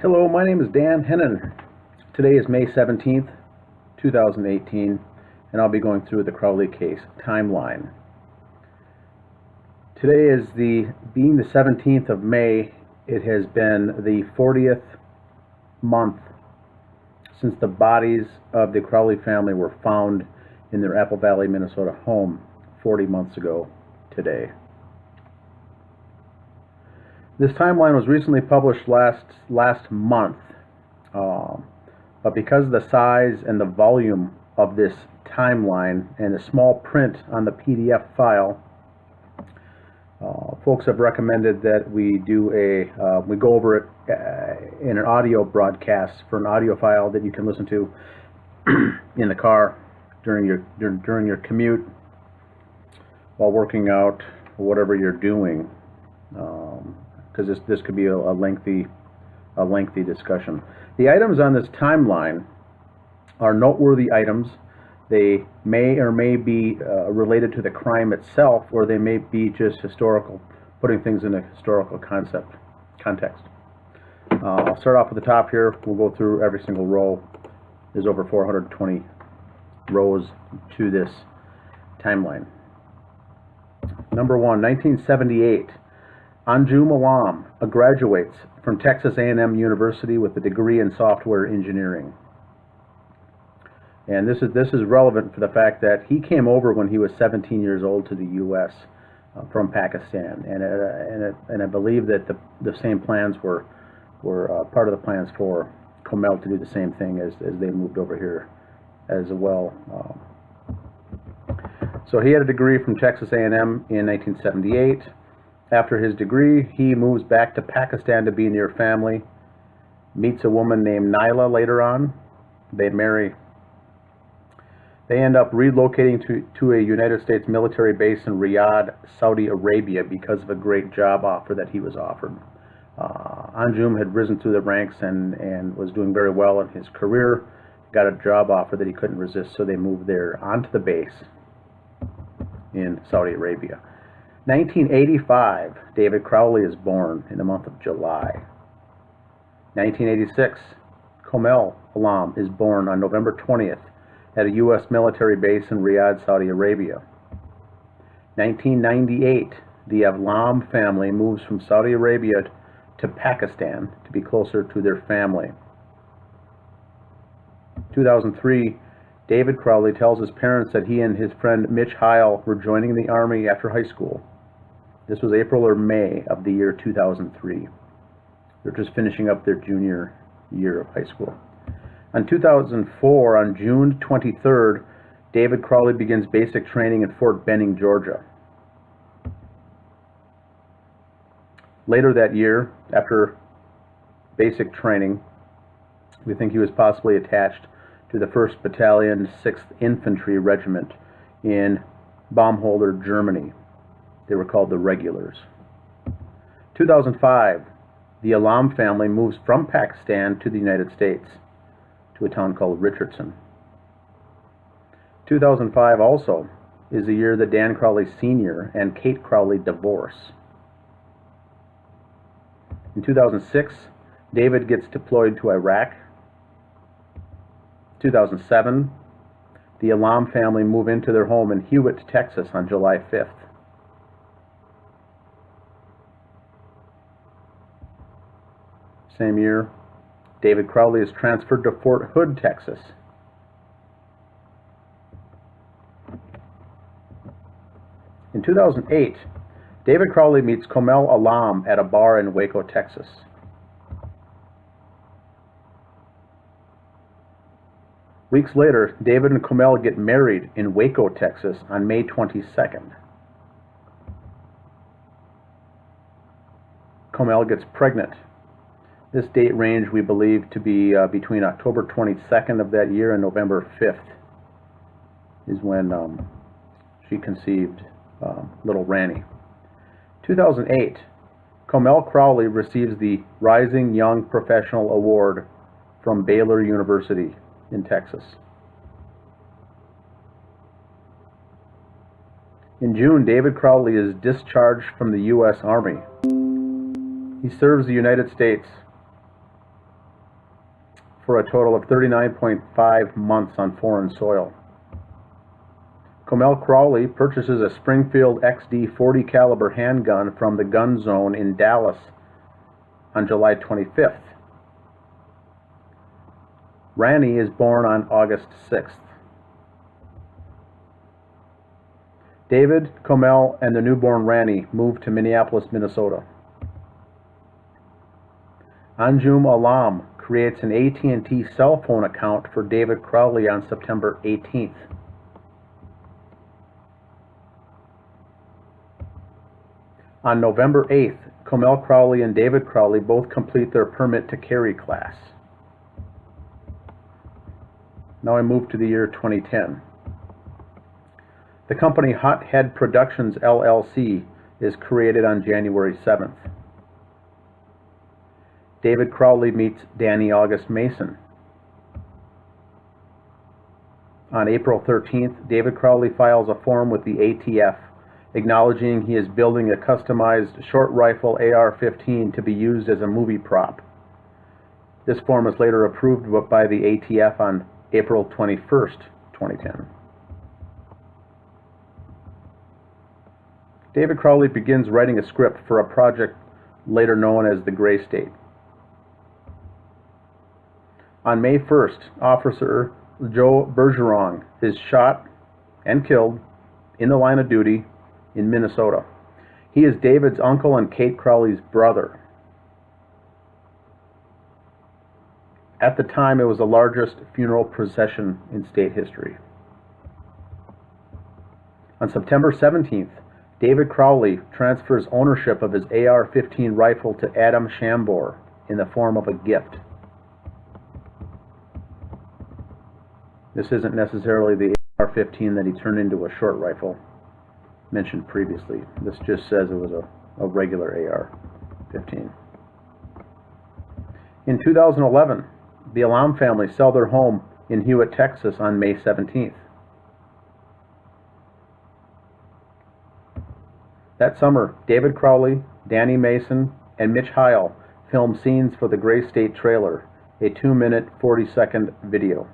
Hello, my name is Dan Hennen. Today is May 17th, 2018, and I'll be going through the Crowley case timeline. Today is being the 17th of May, it has been the 40th month since the bodies of the Crowley family were found in their Apple Valley, Minnesota home 40 months ago today. This timeline was recently published last month, but because of the size and the volume of this timeline and the small print on the PDF file, folks have recommended that we go over it in an audio broadcast for an audio file that you can listen to in the car during your commute, while working out, or whatever you're doing. Because this could be a lengthy discussion. The items on this timeline are noteworthy items. They may or may be related to the crime itself, or they may be just historical, putting things in a historical context. I'll start off at the top here. We'll go through every single row. There's over 420 rows to this timeline. Number 1, 1978. Anjum Alam graduates from Texas A&M University with a degree in software engineering. And this is relevant for the fact that he came over when he was 17 years old to the U.S. From Pakistan, and I believe that the same plans were part of the plans for Comel to do the same thing as they moved over here as well. So he had a degree from Texas A&M in 1978. After his degree, he moves back to Pakistan to be near family, meets a woman named Naila later on. They marry. They end up relocating to a United States military base in Riyadh, Saudi Arabia, because of a great job offer that he was offered. Anjum had risen through the ranks and was doing very well in his career, got a job offer that he couldn't resist, so they moved there onto the base in Saudi Arabia. 1985, David Crowley is born in the month of July. 1986, Comel Alam is born on November 20th at a U.S. military base in Riyadh, Saudi Arabia. 1998, the Alam family moves from Saudi Arabia to Pakistan to be closer to their family. 2003, David Crowley tells his parents that he and his friend Mitch Heil were joining the Army after high school. This was April or May of the year 2003. They're just finishing up their junior year of high school. In 2004, on June 23rd, David Crowley begins basic training in Fort Benning, Georgia. Later that year, after basic training, we think he was possibly attached to the 1st Battalion, 6th Infantry Regiment in Baumholder, Germany. They were called the Regulars. 2005, the Alam family moves from Pakistan to the United States, to a town called Richardson. 2005 also is the year that Dan Crowley Sr. and Kate Crowley divorce. In 2006, David gets deployed to Iraq. 2007, the Alam family move into their home in Hewitt, Texas on July 5th. Same year, David Crowley is transferred to Fort Hood, Texas. In 2008, David Crowley meets Comel Alam at a bar in Waco, Texas. Weeks later, David and Comel get married in Waco, Texas on May 22nd. Comel gets pregnant. This date range we believe to be between October 22nd of that year and November 5th is when she conceived little Ranny. 2008, Comel Crowley receives the Rising Young Professional Award from Baylor University in Texas. In June, David Crowley is discharged from the U.S. Army. He serves the United States for a total of 39.5 months on foreign soil. Comel Crowley purchases a Springfield XD .40 caliber handgun from the Gun Zone in Dallas on July 25th. Ranny is born on August 6th. David, Comel, and the newborn Ranny moved to Minneapolis, Minnesota. Anjum Alam creates an AT&T cell phone account for David Crowley on September 18th. On November 8th, Comel Crowley and David Crowley both complete their permit to carry class. Now I move to the year 2010. The company Hot Head Productions LLC is created on January 7th. David Crowley meets Danny August Mason. On April 13th, David Crowley files a form with the ATF acknowledging he is building a customized short rifle AR-15 to be used as a movie prop. This form is later approved by the ATF on April 21st, 2010. David Crowley begins writing a script for a project later known as the Gray State. On May 1st, Officer Joe Bergeron is shot and killed in the line of duty in Minnesota. He is David's uncle and Kate Crowley's brother. At the time, it was the largest funeral procession in state history. On September 17th, David Crowley transfers ownership of his AR-15 rifle to Adam Shambor in the form of a gift. This isn't necessarily the AR-15 that he turned into a short rifle mentioned previously. This just says it was a regular AR-15. In 2011, the Alam family sell their home in Hewitt, Texas on May 17th. That summer, David Crowley, Danny Mason, and Mitch Heil filmed scenes for the Gray State trailer, a 2-minute, 40-second video.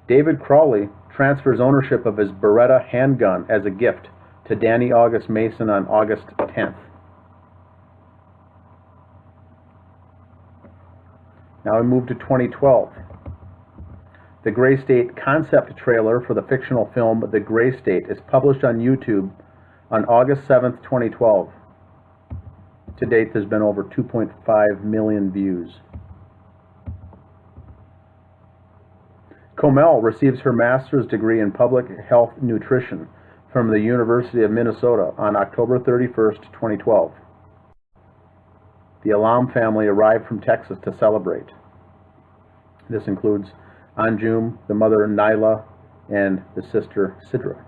David Crowley transfers ownership of his Beretta handgun as a gift to Danny August Mason on August 10th. Now we move to 2012. The Gray State concept trailer for the fictional film The Gray State is published on YouTube on August 7th, 2012. To date, there's been over 2.5 million views. Comel receives her master's degree in public health nutrition from the University of Minnesota on October 31st, 2012. The Alam family arrived from Texas to celebrate. This includes Anjum, the mother Nyla, and the sister Sidra.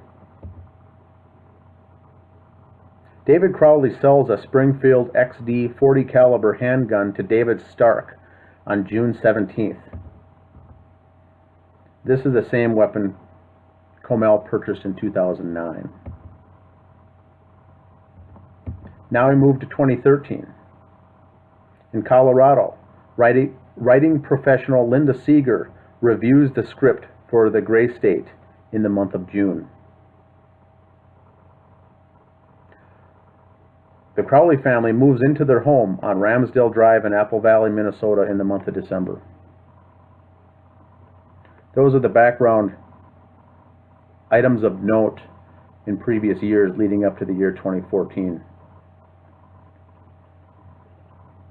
David Crowley sells a Springfield XD .40 caliber handgun to David Stark on June 17th. This is the same weapon Comel purchased in 2009. Now we move to 2013. In Colorado, writing professional Linda Seeger reviews the script for The Gray State in the month of June. The Crowley family moves into their home on Ramsdale Drive in Apple Valley, Minnesota in the month of December. Those are the background items of note in previous years leading up to the year 2014.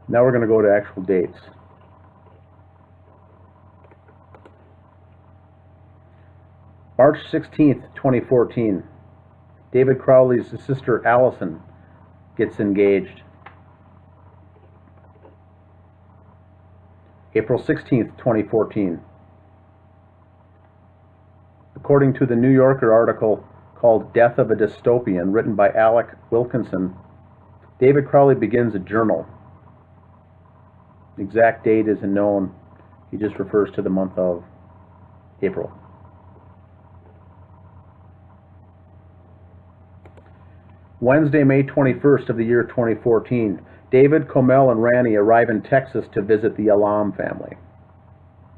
Now we're going to go to actual dates. March 16th, 2014, David Crowley's sister Allison gets engaged. April 16th, 2014. According to the New Yorker article called Death of a Dystopian, written by Alec Wilkinson, David Crowley begins a journal. The exact date isn't known. He just refers to the month of April. Wednesday, May 21st of the year 2014, David, Comel, and Ranny arrive in Texas to visit the Alam family.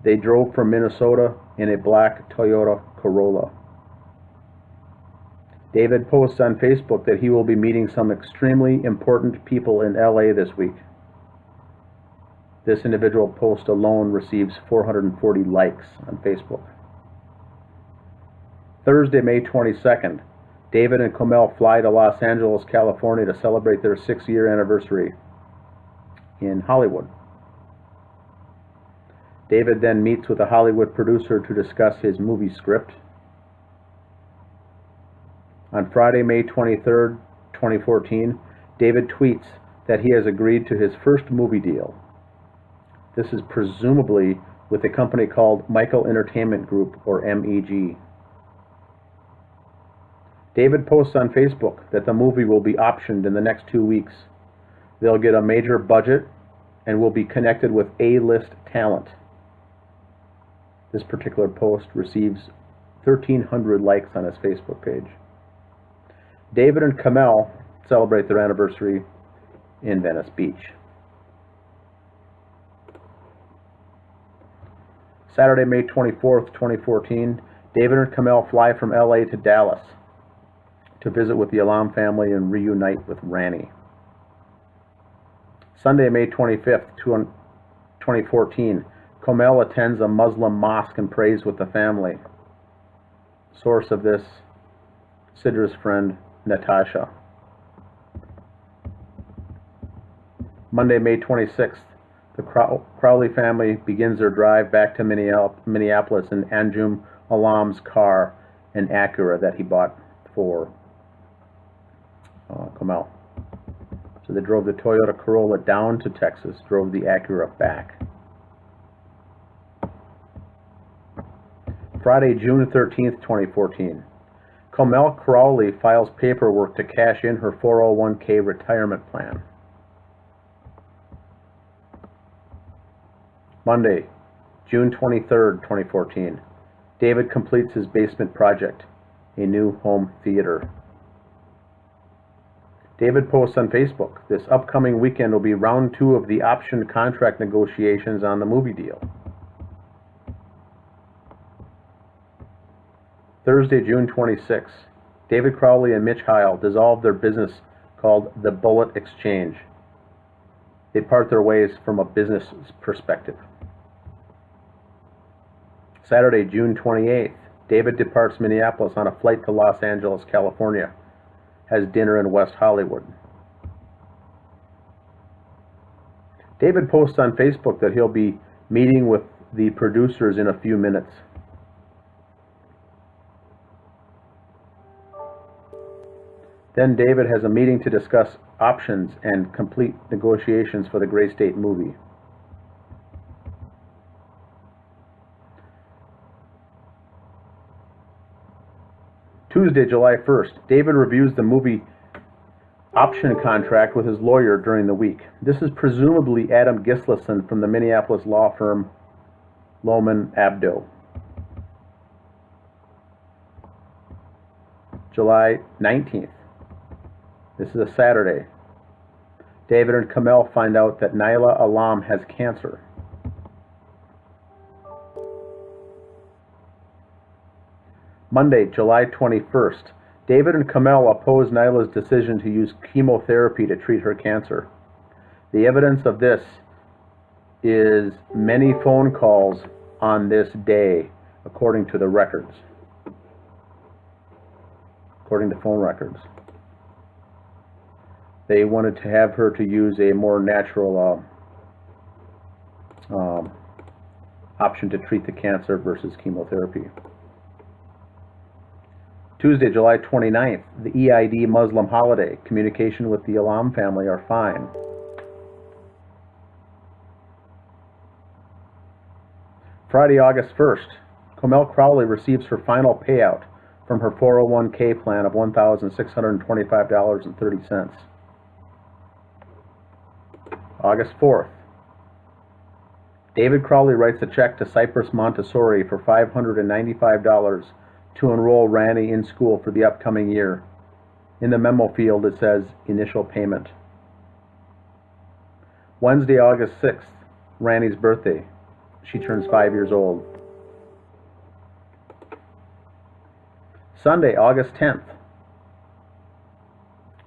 They drove from Minnesota in a black Toyota Corolla. David posts on Facebook that he will be meeting some extremely important people in LA this week. This individual post alone receives 440 likes on Facebook. Thursday, May 22nd, David and Comel fly to Los Angeles, California to celebrate their 6-year anniversary in Hollywood. David then meets with a Hollywood producer to discuss his movie script. On Friday, May 23rd, 2014, David tweets that he has agreed to his first movie deal. This is presumably with a company called Michael Entertainment Group, or MEG. David posts on Facebook that the movie will be optioned in the next 2 weeks. They'll get a major budget and will be connected with A-list talent. This particular post receives 1,300 likes on his Facebook page. David and Comel celebrate their anniversary in Venice Beach. Saturday, May 24th, 2014, David and Comel fly from LA to Dallas to visit with the Alam family and reunite with Ranny. Sunday, May 25th, 2014, Comel attends a Muslim mosque and prays with the family. Source of this, Sidra's friend, Natasha. Monday, May 26th, the Crowley family begins their drive back to Minneapolis in Anjum Alam's car, an Acura that he bought for Comel. So they drove the Toyota Corolla down to Texas, drove the Acura back. Friday, June 13th, 2014. Comel Crowley files paperwork to cash in her 401k retirement plan. Monday, June 23rd, 2014. David completes his basement project, a new home theater. David posts on Facebook, this upcoming weekend will be round 2 of the option contract negotiations on the movie deal. Thursday, June 26th, David Crowley and Mitch Heil dissolved their business called The Bullet Exchange. They part their ways from a business perspective. Saturday, June 28th, David departs Minneapolis on a flight to Los Angeles, California, has dinner in West Hollywood. David posts on Facebook that he'll be meeting with the producers in a few minutes. Then David has a meeting to discuss options and complete negotiations for the Gray State movie. Tuesday, July 1st, David reviews the movie option contract with his lawyer during the week. This is presumably Adam Gislason from the Minneapolis law firm Lohman Abdo. July 19th. This is a Saturday. David and Comel find out that Naila Alam has cancer. Monday, July 21st. David and Comel oppose Naila's decision to use chemotherapy to treat her cancer. The evidence of this is many phone calls on this day, according to the records. According to phone records. They wanted to have her to use a more natural option to treat the cancer versus chemotherapy. Tuesday, July 29th, the Eid Muslim holiday. Communication with the Alam family are fine. Friday, August 1st, Comel Crowley receives her final payout from her 401k plan of $1,625.30. August 4th, David Crowley writes a check to Cypress Montessori for $595 to enroll Ranny in school for the upcoming year. In the memo field, it says initial payment. Wednesday, August 6th, Ranny's birthday. She turns 5 years old. Sunday, August 10th,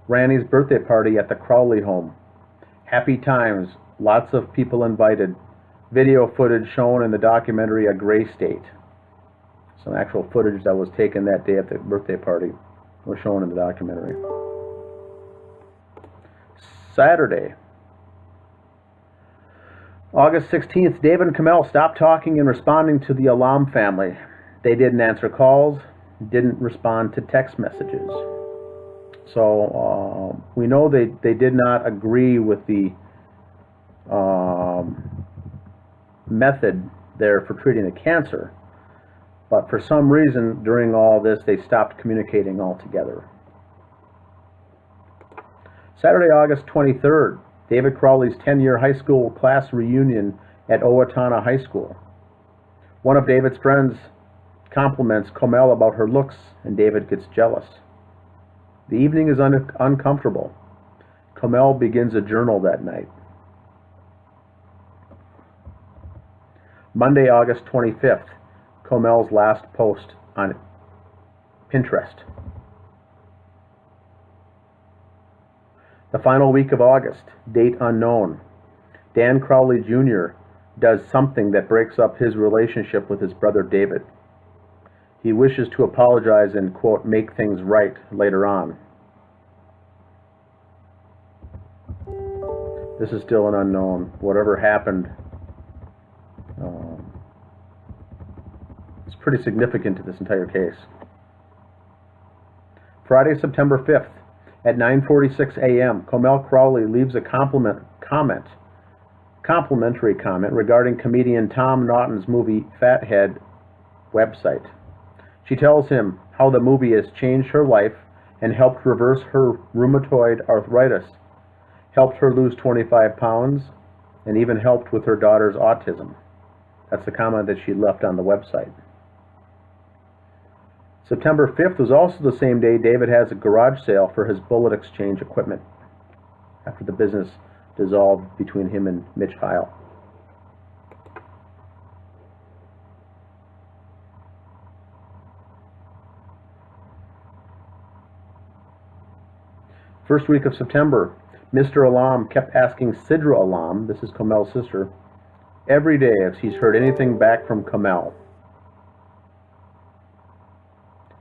Ranny's birthday party at the Crowley home. Happy times, lots of people invited. Video footage shown in the documentary A Gray State. Some actual footage that was taken that day at the birthday party was shown in the documentary. Saturday, August 16th, David and Kamel stopped talking and responding to the Alam family. They didn't answer calls, didn't respond to text messages. So we know they did not agree with the method there for treating the cancer. But for some reason, during all this, they stopped communicating altogether. Saturday, August 23rd, David Crowley's 10-year high school class reunion at Owatonna High School. One of David's friends compliments Kamel about her looks, and David gets jealous. The evening is uncomfortable. Kamel begins a journal that night. Monday, August 25th, Kamel's last post on Pinterest. The final week of August, date unknown. Dan Crowley Jr. does something that breaks up his relationship with his brother David. He wishes to apologize and, quote, make things right later on. This is still an unknown. Whatever happened, it's pretty significant to this entire case. Friday, September 5th, at 9:46 a.m., Kamel Crowley leaves a complimentary comment regarding comedian Tom Naughton's movie Fathead website. She tells him how the movie has changed her life and helped reverse her rheumatoid arthritis, helped her lose 25 pounds, and even helped with her daughter's autism. That's the comment that she left on the website. September 5th was also the same day David has a garage sale for his bullet exchange equipment after the business dissolved between him and Mitch Heil. First week of September, Mr. Alam kept asking Sidra Alam, this is Kamel's sister, every day if she's heard anything back from Kamel.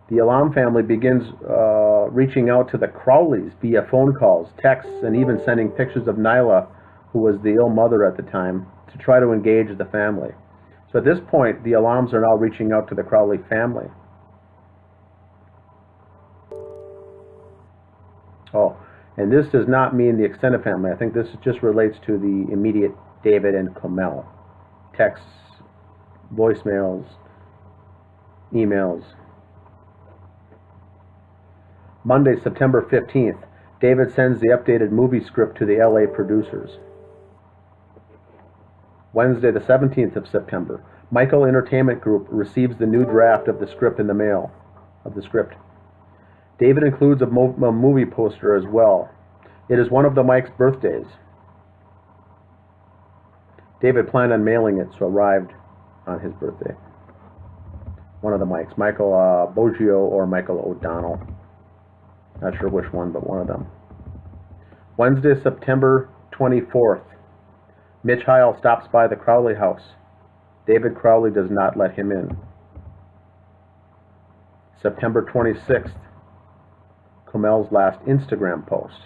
The Alam family begins reaching out to the Crowleys via phone calls, texts, and even sending pictures of Nyla, who was the ill mother at the time, to try to engage the family. So at this point, the Alams are now reaching out to the Crowley family. Oh, and this does not mean the extended family. I think this just relates to the immediate David and Kamel. Texts, voicemails, emails. Monday, September 15th, David sends the updated movie script to the LA producers. Wednesday, the 17th of September, Michael Entertainment Group receives the new draft of the script in the mail. David includes a movie poster as well. It is one of the Mike's birthdays. David planned on mailing it, so arrived on his birthday. One of the Mikes, Michael Boggio or Michael O'Donnell. Not sure which one, but one of them. Wednesday, September 24th. Mitch Heil stops by the Crowley house. David Crowley does not let him in. September 26th. Kamel's last Instagram post.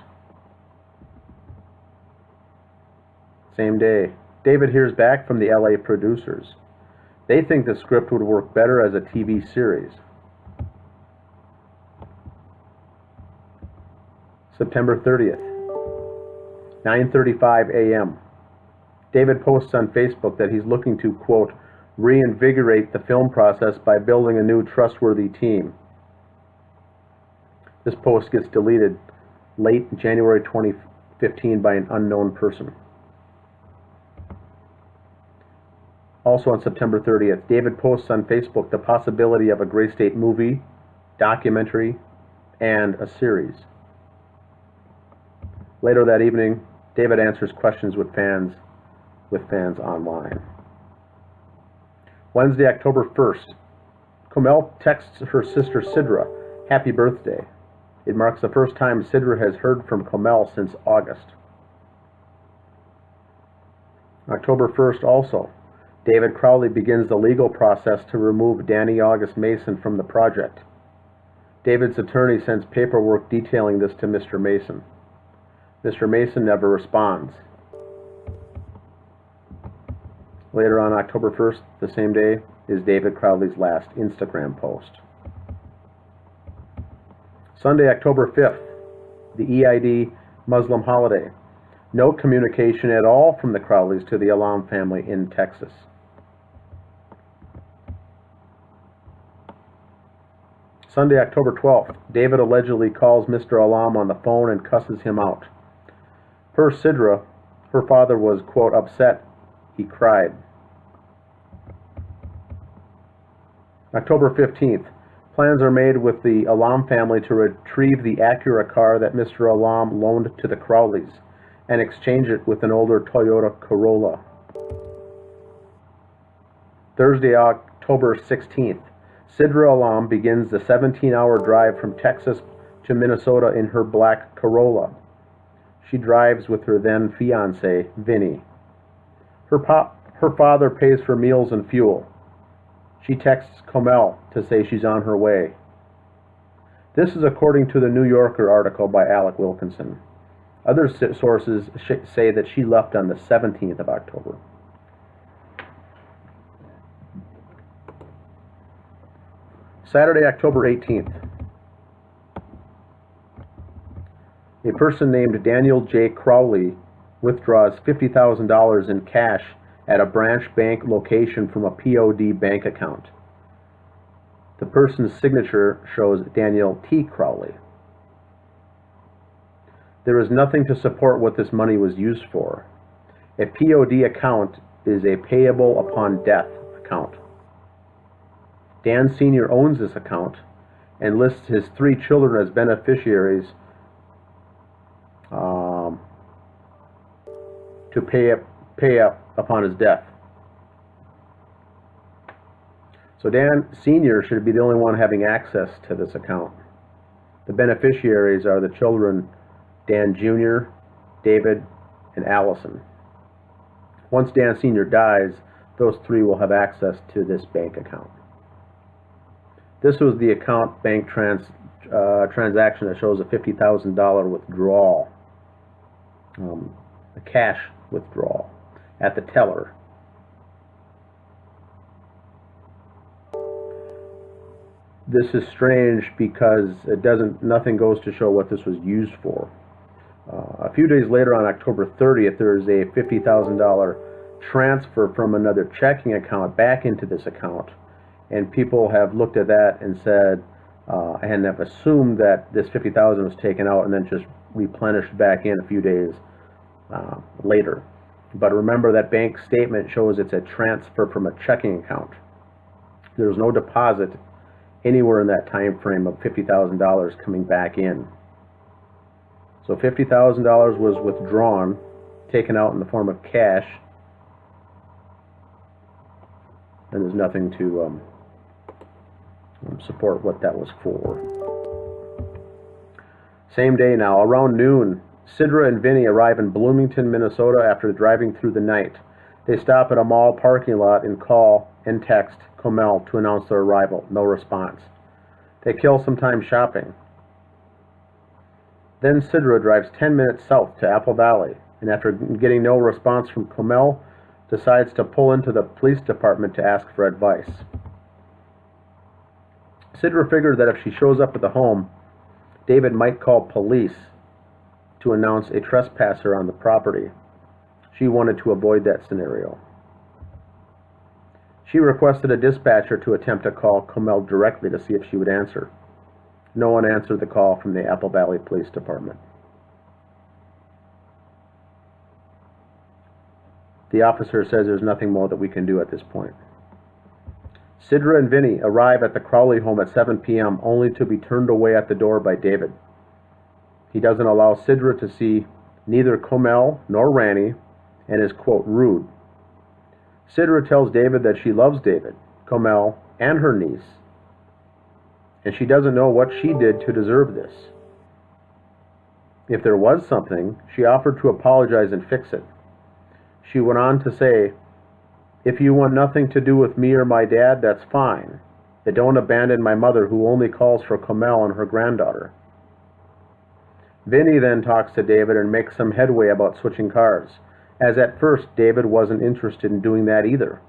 Same day. David hears back from the LA producers. They think the script would work better as a TV series. September 30th, 9:35 a.m. David posts on Facebook that he's looking to, quote, reinvigorate the film process by building a new trustworthy team. This post gets deleted late January 2015 by an unknown person. Also on September 30th, David posts on Facebook the possibility of a Gray State movie, documentary, and a series. Later that evening, David answers questions with fans online. Wednesday, October 1st, Comel texts her sister Sidra, "Happy birthday." It marks the first time Sidra has heard from Comel since August. October 1st also, David Crowley begins the legal process to remove Danny August Mason from the project. David's attorney sends paperwork detailing this to Mr. Mason. Mr. Mason never responds. Later on October 1st, the same day, is David Crowley's last Instagram post. Sunday, October 5th, the EID Muslim holiday. No communication at all from the Crowleys to the Alam family in Texas. Sunday, October 12th, David allegedly calls Mr. Alam on the phone and cusses him out. Per Sidra, her father was, quote, upset. He cried. October 15th, plans are made with the Alam family to retrieve the Acura car that Mr. Alam loaned to the Crowleys and exchange it with an older Toyota Corolla. Thursday, October 16th, Sidra Alam begins the 17-hour drive from Texas to Minnesota in her black Corolla. She drives with her then fiancé, Vinny. Her father pays for meals and fuel. She texts Comel to say she's on her way. This is according to the New Yorker article by Alec Wilkinson. Other sources say that she left on the 17th of October. Saturday, October 18th. A person named Daniel J. Crowley withdraws $50,000 in cash at a branch bank location from a POD bank account. The person's signature shows Daniel T. Crowley. There is nothing to support what this money was used for. A POD account is a payable upon death account. Dan Sr. owns this account and lists his 3 children as beneficiaries to pay up upon his death. So Dan Sr. should be the only one having access to this account. The beneficiaries are the children Dan Jr., David, and Allison. Once Dan Sr. dies, those 3 will have access to this bank account. This was the account bank transaction that shows a $50,000 withdrawal, a cash withdrawal at the teller. This is strange because nothing goes to show what this was used for. A few days later, on October 30th, there is a $50,000 transfer from another checking account back into this account, and people have looked at that and said, and have assumed that this $50,000 was taken out and then just replenished back in a few days later. But remember, that bank statement shows it's a transfer from a checking account. There was no deposit anywhere in that time frame of $50,000 coming back in. So $50,000 was withdrawn, taken out in the form of cash, and there's nothing to support what that was for. Same day now, around noon, Sidra and Vinny arrive in Bloomington, Minnesota after driving through the night. They stop at a mall parking lot and call and text Comel to announce their arrival. No response. They kill some time shopping. Then Sidra drives 10 minutes south to Apple Valley, and after getting no response from Comel, decides to pull into the police department to ask for advice. Sidra figured that if she shows up at the home, David might call police to announce a trespasser on the property. She wanted to avoid that scenario. She requested a dispatcher to attempt to call Comel directly to see if she would answer. No one answered the call from the Apple Valley Police Department. The officer says there's nothing more that we can do at this point. Sidra and Vinny arrive at the Crowley home at 7 p.m. only to be turned away at the door by David. He doesn't allow Sidra to see neither Comel nor Ranny, and is, quote, rude. Sidra tells David that she loves David, Comel, and her niece, and she doesn't know what she did to deserve this. If there was something, she offered to apologize and fix it. She went on to say, "If you want nothing to do with me or my dad, that's fine. But don't abandon my mother who only calls for Comel and her granddaughter." Vinny then talks to David and makes some headway about switching cars, as at first David wasn't interested in doing that either.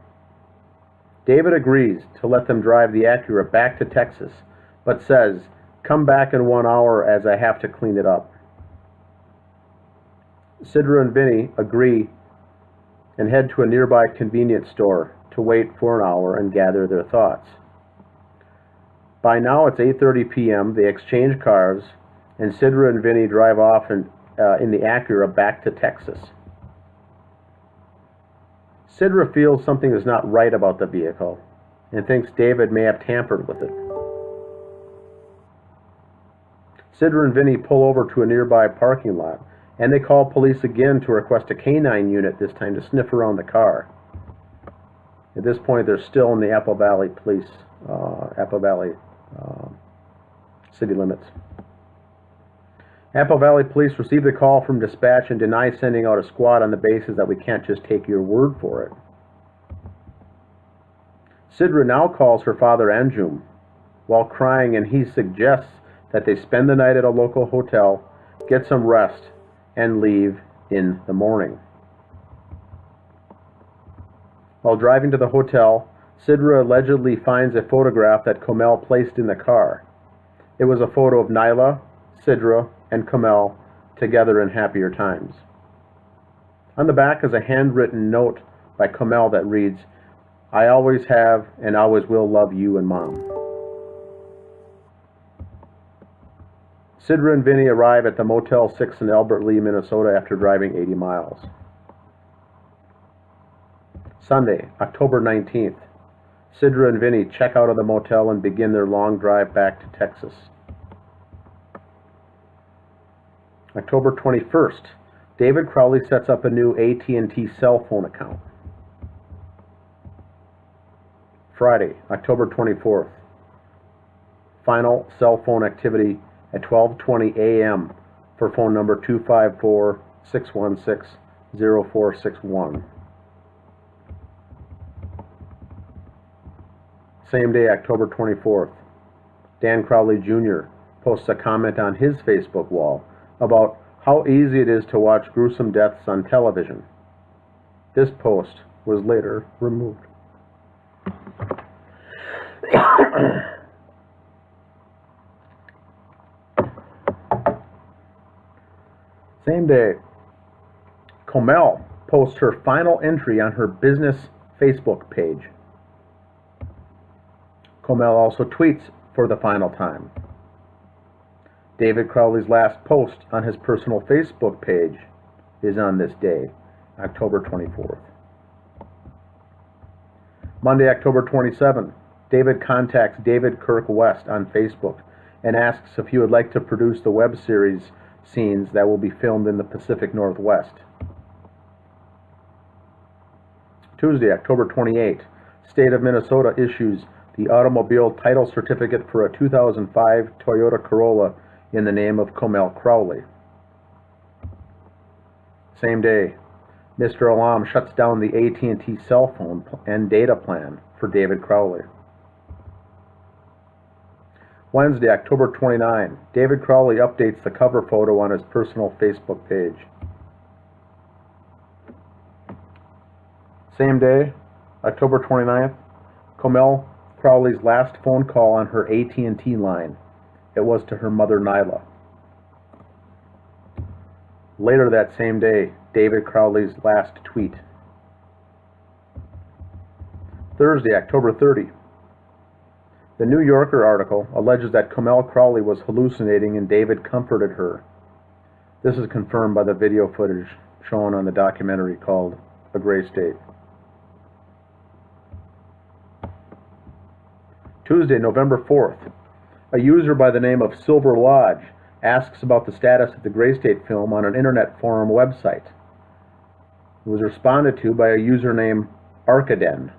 David agrees to let them drive the Acura back to Texas, but says, "Come back in 1 hour as I have to clean it up." Sidra and Vinny agree and head to a nearby convenience store to wait for an hour and gather their thoughts. By now it's 8:30 p.m. They exchange cars, and Sidra and Vinny drive off in the Acura back to Texas. Sidra feels something is not right about the vehicle and thinks David may have tampered with it. Sidra and Vinny pull over to a nearby parking lot, and they call police again to request a canine unit, this time to sniff around the car. At this point, they're still in the Apple Valley city limits. Apple Valley police receive the call from dispatch and deny sending out a squad on the basis that we can't just take your word for it. Sidra now calls her father Anjum while crying, and he suggests that they spend the night at a local hotel, get some rest, and leave in the morning. While driving to the hotel, Sidra allegedly finds a photograph that Comel placed in the car. It was a photo of Nyla, Sidra, and Comel together in happier times. On the back is a handwritten note by Comel that reads, "I always have and always will love you and Mom." Sidra and Vinny arrive at the Motel 6 in Albert Lea, Minnesota after driving 80 miles. Sunday, October 19th. Sidra and Vinny check out of the motel and begin their long drive back to Texas. October 21st. David Crowley sets up a new AT&T cell phone account. Friday, October 24th. Final cell phone activity at 12:20 a.m. for phone number 254-616-0461. Same day, October 24th, Dan Crowley Jr. posts a comment on his Facebook wall about how easy it is to watch gruesome deaths on television. This post was later removed. Same day, Comel posts her final entry on her business Facebook page. Comel also tweets for the final time. David Crowley's last post on his personal Facebook page is on this day, October 24th. Monday, October 27th, David contacts David Kirk West on Facebook and asks if he would like to produce the web series scenes that will be filmed in the Pacific Northwest. Tuesday, October 28th, State of Minnesota issues the automobile title certificate for a 2005 Toyota Corolla in the name of Comel Crowley. Same day, Mr. Alam shuts down the AT&T cell phone and data plan for David Crowley. Wednesday, October 29, David Crowley updates the cover photo on his personal Facebook page. Same day, October 29th, Comel Crowley's last phone call on her AT&T line. It was to her mother Nyla. Later that same day, David Crowley's last tweet. Thursday, October 30. The New Yorker article alleges that Comel Crowley was hallucinating and David comforted her. This is confirmed by the video footage shown on the documentary called A Gray State. Tuesday, November 4th. A user by the name of Silver Lodge asks about the status of the Gray State film on an internet forum website. It was responded to by a user named Arkaden.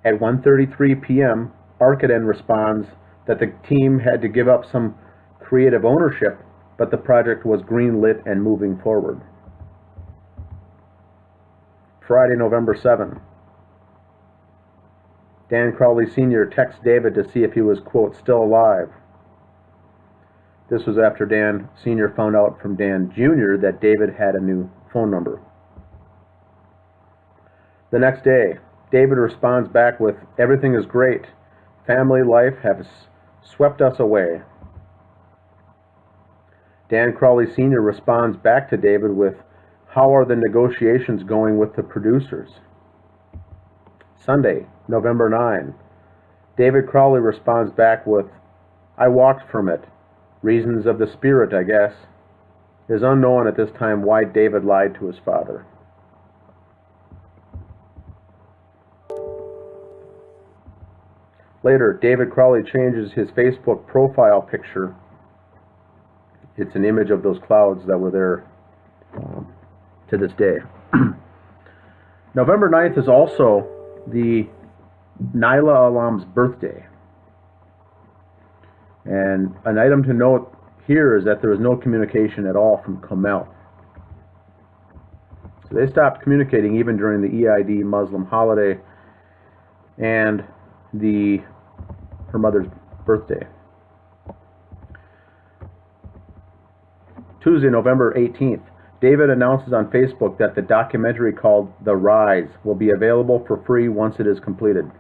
At 1:33 p.m., Arkaden responds that the team had to give up some creative ownership, but the project was greenlit and moving forward. Friday, November 7. Dan Crowley Sr. texts David to see if he was, quote, still alive. This was after Dan Sr. found out from Dan Jr. that David had a new phone number. The next day, David responds back with, everything is great. Family life has swept us away. Dan Crowley Sr. responds back to David with, how are the negotiations going with the producers? Sunday, November 9. David Crowley responds back with, I walked from it. Reasons of the spirit, I guess. It is unknown at this time why David lied to his father. Later, David Crowley changes his Facebook profile picture. It's an image of those clouds that were there to this day. November 9th is also the Naila Alam's birthday. And an item to note here is that there was no communication at all from Kamel. So they stopped communicating even during the Eid Muslim holiday and her mother's birthday. Tuesday, November 18th, David announces on Facebook that the documentary called The Rise will be available for free once it is completed.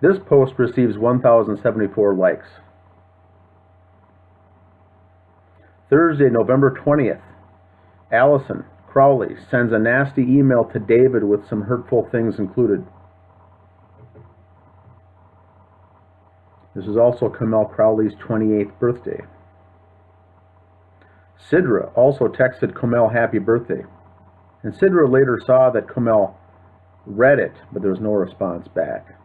This post receives 1,074 likes. Thursday, November 20th, Allison Crowley sends a nasty email to David with some hurtful things included. This is also Kamel Crowley's 28th birthday. Sidra also texted Kamel happy birthday, and Sidra later saw that Kamel read it, but there was no response back.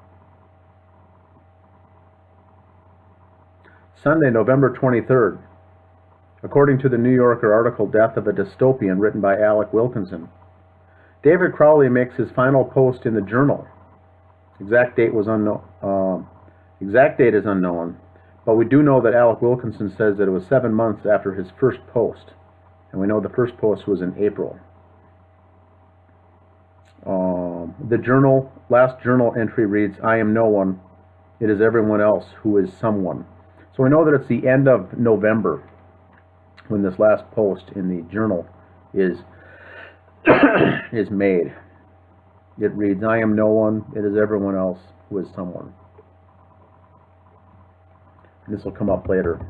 Sunday, November 23rd. According to the New Yorker article, Death of a Dystopian, written by Alec Wilkinson, David Crowley makes his final post in the journal. Exact date is unknown, but we do know that Alec Wilkinson says that it was 7 months after his first post, and we know the first post was in April. The last journal entry reads, I am no one, it is everyone else who is someone. So we know that it's the end of November when this last post in the journal is made. It reads, I am no one, it is everyone else who is someone. And this will come up later.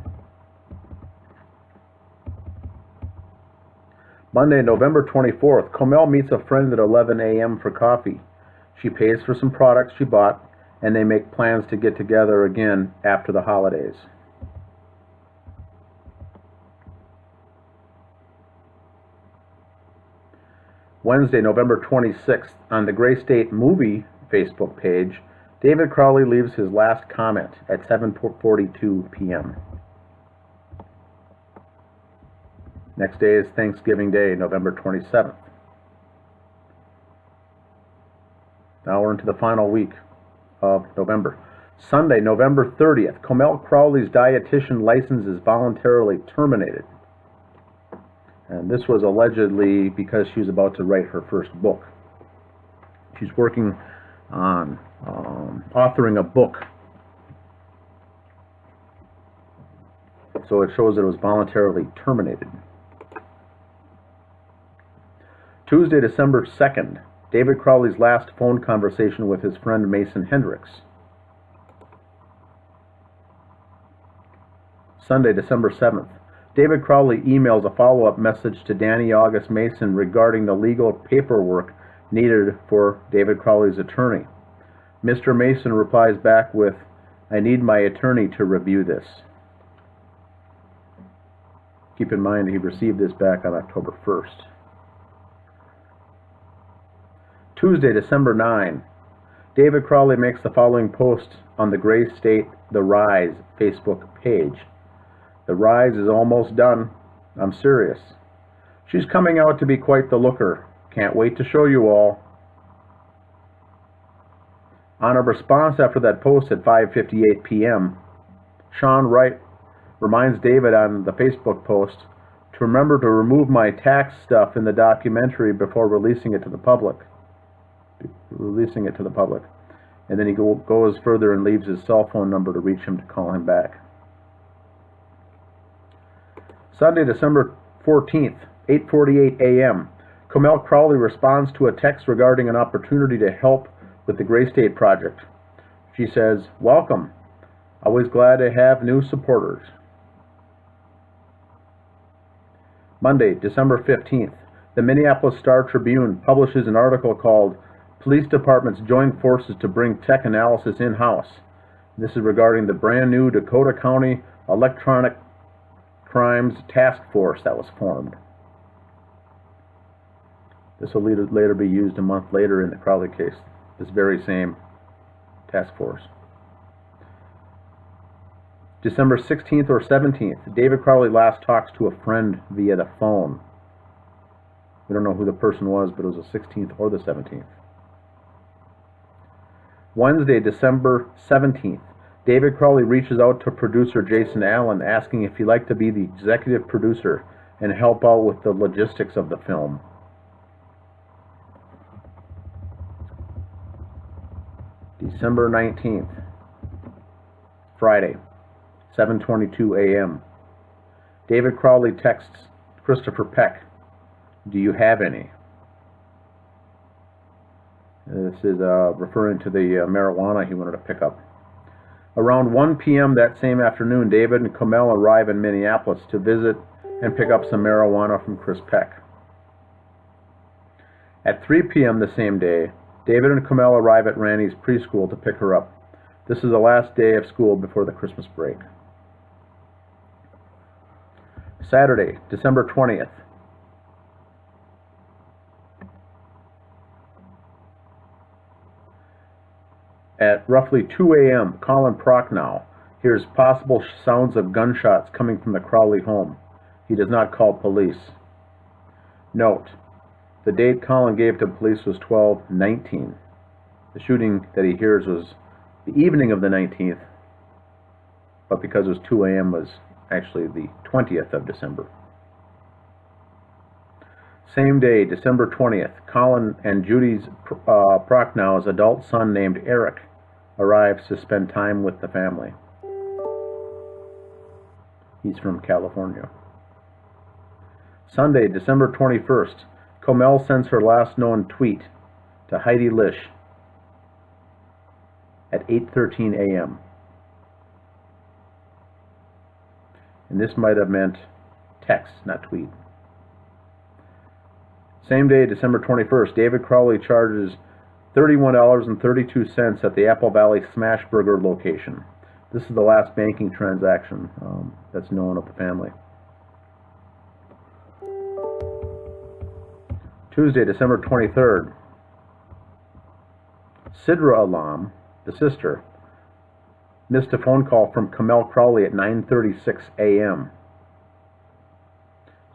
Monday, November 24th, Kamel meets a friend at 11 a.m. for coffee. She pays for some products she bought, and they make plans to get together again after the holidays. Wednesday, November 26th, on the Gray State Movie Facebook page, David Crowley leaves his last comment at 7:42 p.m. Next day is Thanksgiving Day, November 27th. Now we're into the final week of November. Sunday, November 30th, Kamel Crowley's dietitian license is voluntarily terminated. And this was allegedly because she was about to write her first book. She's working on authoring a book. So it shows that it was voluntarily terminated. Tuesday, December 2nd, David Crowley's last phone conversation with his friend Mason Hendricks. Sunday, December 7th, David Crowley emails a follow-up message to Danny August Mason regarding the legal paperwork needed for David Crowley's attorney. Mr. Mason replies back with, I need my attorney to review this. Keep in mind he received this back on October 1st. Tuesday, December 9, David Crowley makes the following post on the Gray State The Rise Facebook page. The rise is almost done. I'm serious. She's coming out to be quite the looker. Can't wait to show you all. On a response after that post at 5:58 p.m., Sean Wright reminds David on the Facebook post to remember to remove my tax stuff in the documentary before releasing it to the public. And then he goes further and leaves his cell phone number to reach him to call him back. Sunday, December 14th, 8:48 a.m., Comel Crowley responds to a text regarding an opportunity to help with the Gray State Project. She says, "Welcome. Always glad to have new supporters." Monday, December 15th, the Minneapolis Star-Tribune publishes an article called "Police Departments Join Forces to Bring Tech Analysis In-House." This is regarding the brand new Dakota County Electronic Crimes Task Force that was formed. This will later be used a month later in the Crowley case, this very same task force. December 16th or 17th, David Crowley last talks to a friend via the phone. We don't know who the person was, but it was the 16th or the 17th. Wednesday, December 17th, David Crowley reaches out to producer Jason Allen asking if he'd like to be the executive producer and help out with the logistics of the film. December 19th, Friday, 7:22 a.m. David Crowley texts Christopher Peck, "Do you have any?" This is referring to the marijuana he wanted to pick up. Around 1 p.m. that same afternoon, David and Comel arrive in Minneapolis to visit and pick up some marijuana from Chris Peck. At 3 p.m. the same day, David and Comel arrive at Randy's preschool to pick her up. This is the last day of school before the Christmas break. Saturday, December 20th. At roughly 2 a.m., Colin Prochnow hears possible sounds of gunshots coming from the Crowley home. He does not call police. Note, the date Colin gave to police was 12/19. The shooting that he hears was the evening of the 19th, but because it was 2 a.m. was actually the 20th of December. Same day, December 20th, Colin and Judy's Prochnow's adult son named Eric arrives to spend time with the family. He's from California. Sunday, December 21st, Comel sends her last known tweet to Heidi Lish at 8:13 a.m. And this might have meant text, not tweet. Same day, December 21st, David Crowley charges $31.32 at the Apple Valley Smashburger location. This is the last banking transaction that's known of the family. Tuesday, December 23rd, Sidra Alam, the sister, missed a phone call from Comel Crowley at 9:36 a.m.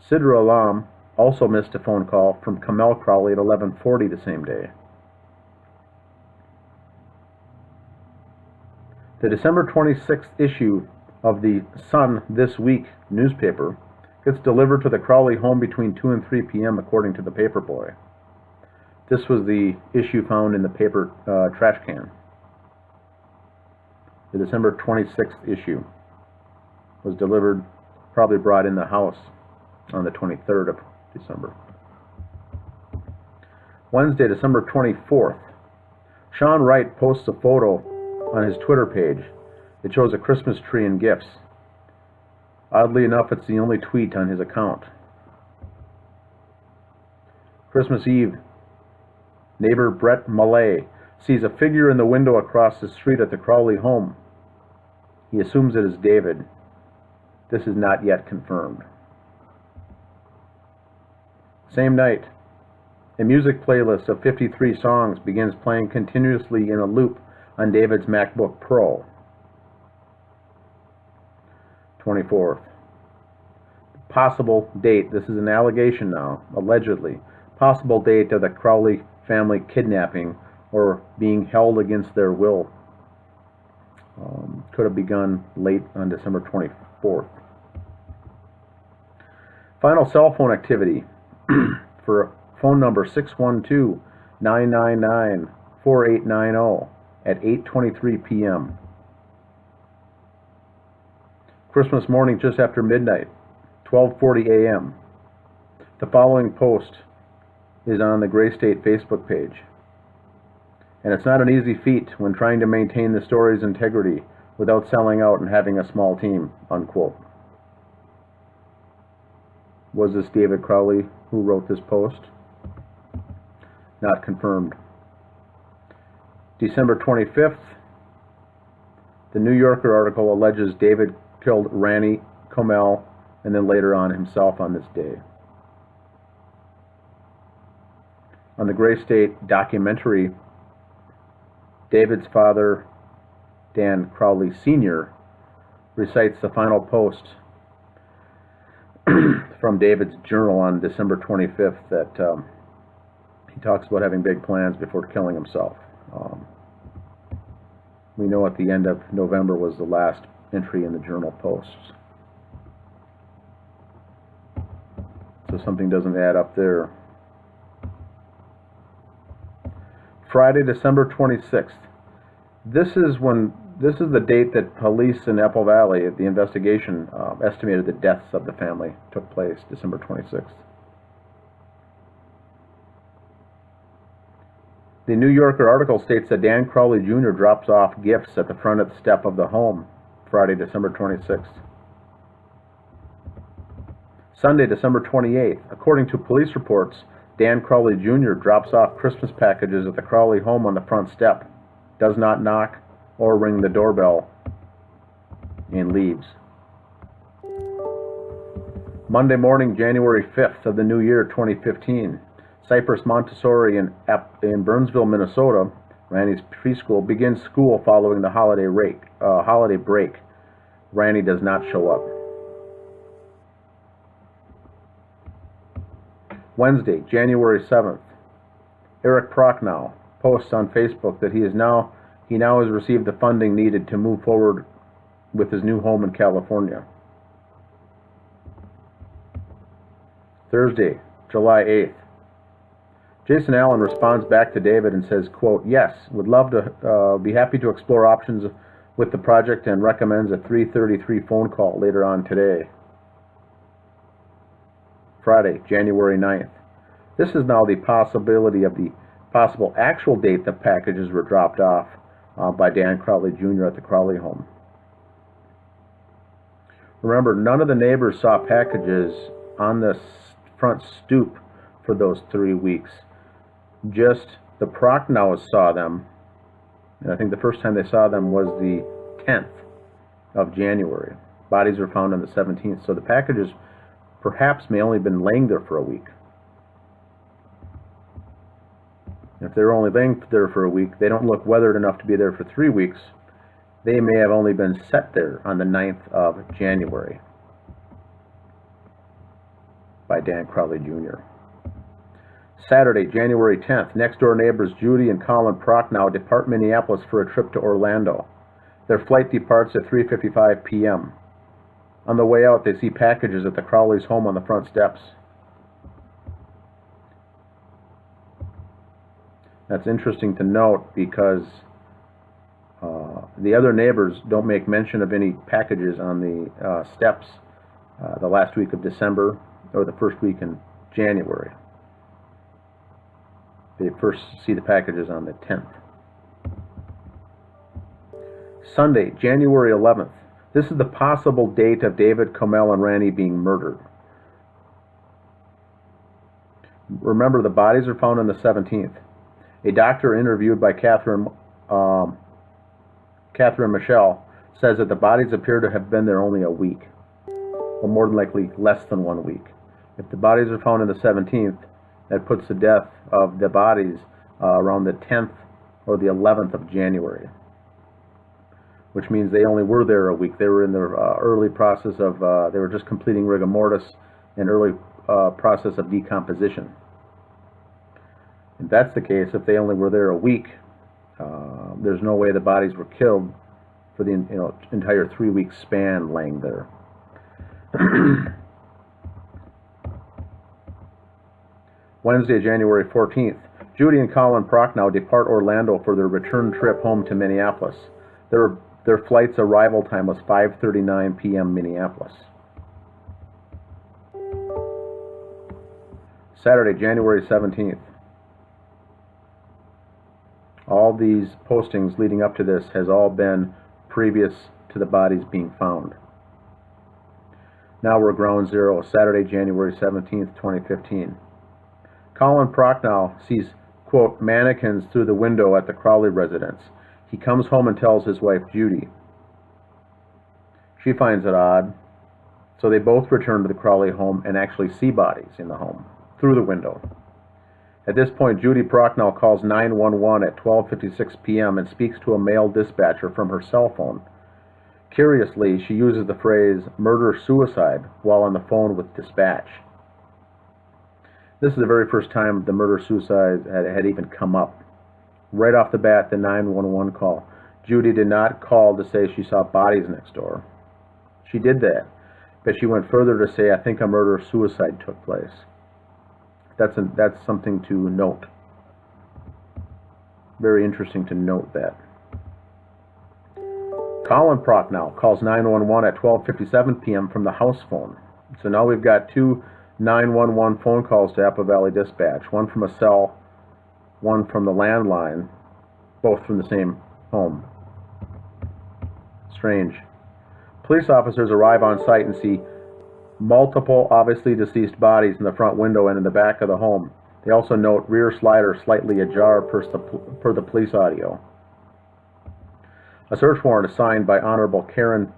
Sidra Alam also missed a phone call from Comel Crowley at 11:40 the same day. The December 26th issue of the Sun This Week newspaper gets delivered to the Crowley home between 2 and 3 p.m. according to the paper boy. This was the issue found in the paper trash can. The December 26th issue was delivered, probably brought in the house on the 23rd of December. Wednesday, December 24th, Sean Wright posts a photo on his Twitter page. It shows a Christmas tree and gifts. Oddly enough, it's the only tweet on his account. Christmas Eve, neighbor Brett Malay sees a figure in the window across the street at the Crowley home. He assumes it is David. This is not yet confirmed. Same night, a music playlist of 53 songs begins playing continuously in a loop on David's MacBook Pro. 24th. possible date, this is an allegation now, allegedly, possible date of the Crowley family kidnapping or being held against their will. Could have begun late on December 24th. Final cell phone activity for phone number 612-999-4890 at 8:23 p.m. Christmas morning just after midnight, 12:40 a.m. The following post is on the Gray State Facebook page. And it's not an easy feat when trying to maintain the story's integrity without selling out and having a small team, unquote. Was this David Crowley who wrote this post? Not confirmed. December 25th, the New Yorker article alleges David killed Randy Comel and then later on himself on this day. On the Gray State documentary, David's father, Dan Crowley Sr., recites the final post from David's journal on December 25th that he talks about having big plans before killing himself. We know at the end of November was the last entry in the journal posts. So something doesn't add up there. Friday, December 26th. This is the date that police in Apple Valley, the investigation, estimated the deaths of the family took place, December 26th. The New Yorker article states that Dan Crowley Jr. drops off gifts at the front of the step of the home, Friday, December 26th. Sunday, December 28th. According to police reports, Dan Crowley Jr. drops off Christmas packages at the Crowley home on the front step, does not knock or ring the doorbell, and leaves. Monday morning, January 5th of the new year, 2015, Cypress Montessori in Burnsville, Minnesota, Randy's preschool, begins school following the holiday break. Randy does not show up. Wednesday, January 7th, Eric Prochnow posts on Facebook that he now has received the funding needed to move forward with his new home in California. Thursday, July 8th, Jason Allen responds back to David and says, quote, "Yes, would love to be happy to explore options with the project and recommends a 3:33 phone call later on today." Friday, January 9th. This is now the possibility of the possible actual date the packages were dropped off by Dan Crowley Jr. at the Crowley home. Remember, none of the neighbors saw packages on the front stoop for those 3 weeks. Just the Prochnows saw them, and I think the first time they saw them was the 10th of January. Bodies were found on the 17th, so the packages perhaps may only have been laying there for a week. If they're only laying there for a week, they don't look weathered enough to be there for 3 weeks. They may have only been set there on the 9th of January by Dan Crowley Jr. Saturday, January 10th, next-door neighbors Judy and Colin Prochnow depart Minneapolis for a trip to Orlando. Their flight departs at 3:55 p.m. On the way out, they see packages at the Crowley's home on the front steps. That's interesting to note because the other neighbors don't make mention of any packages on the steps the last week of December or the first week in January. They first see the packages on the 10th. Sunday, January 11th. This is the possible date of David Comel and Randy being murdered. Remember, the bodies are found on the 17th. A doctor interviewed by Catherine Michelle says that the bodies appear to have been there only a week, or more than likely less than 1 week. If the bodies are found on the 17th, that puts the death of the bodies around the 10th or the 11th of January, which means they only were there a week. They were in the early process of, they were just completing rigor mortis, an early process of decomposition. If that's the case, if they only were there a week, there's no way the bodies were killed for the entire 3-week span laying there. Wednesday, January 14th. Judy and Colin Prochnow depart Orlando for their return trip home to Minneapolis. Their flight's arrival time was 5:39 p.m. Minneapolis. Saturday, January 17th. All these postings leading up to this has all been previous to the bodies being found. Now we're ground zero, Saturday, January 17th, 2015. Colin Prochnow sees, quote, mannequins through the window at the Crowley residence. He comes home and tells his wife, Judy. She finds it odd, so they both return to the Crowley home and actually see bodies in the home through the window. At this point, Judy Prochnow calls 911 at 12:56 p.m. and speaks to a male dispatcher from her cell phone. Curiously, she uses the phrase murder-suicide while on the phone with dispatch. This is the very first time the murder-suicide had even come up. Right off the bat, the 911 call. Judy did not call to say she saw bodies next door. She did that, but she went further to say, I think a murder-suicide took place. That's something to note. Very interesting to note that. Colin Prochnow calls 911 at 12:57 p.m. from the house phone. So now we've got two 911 phone calls to Apple Valley Dispatch, one from a cell, one from the landline, both from the same home. Strange. Police officers arrive on site and see multiple obviously deceased bodies in the front window and in the back of the home. They also note rear slider slightly ajar per the police audio. A search warrant is signed by Honorable Karen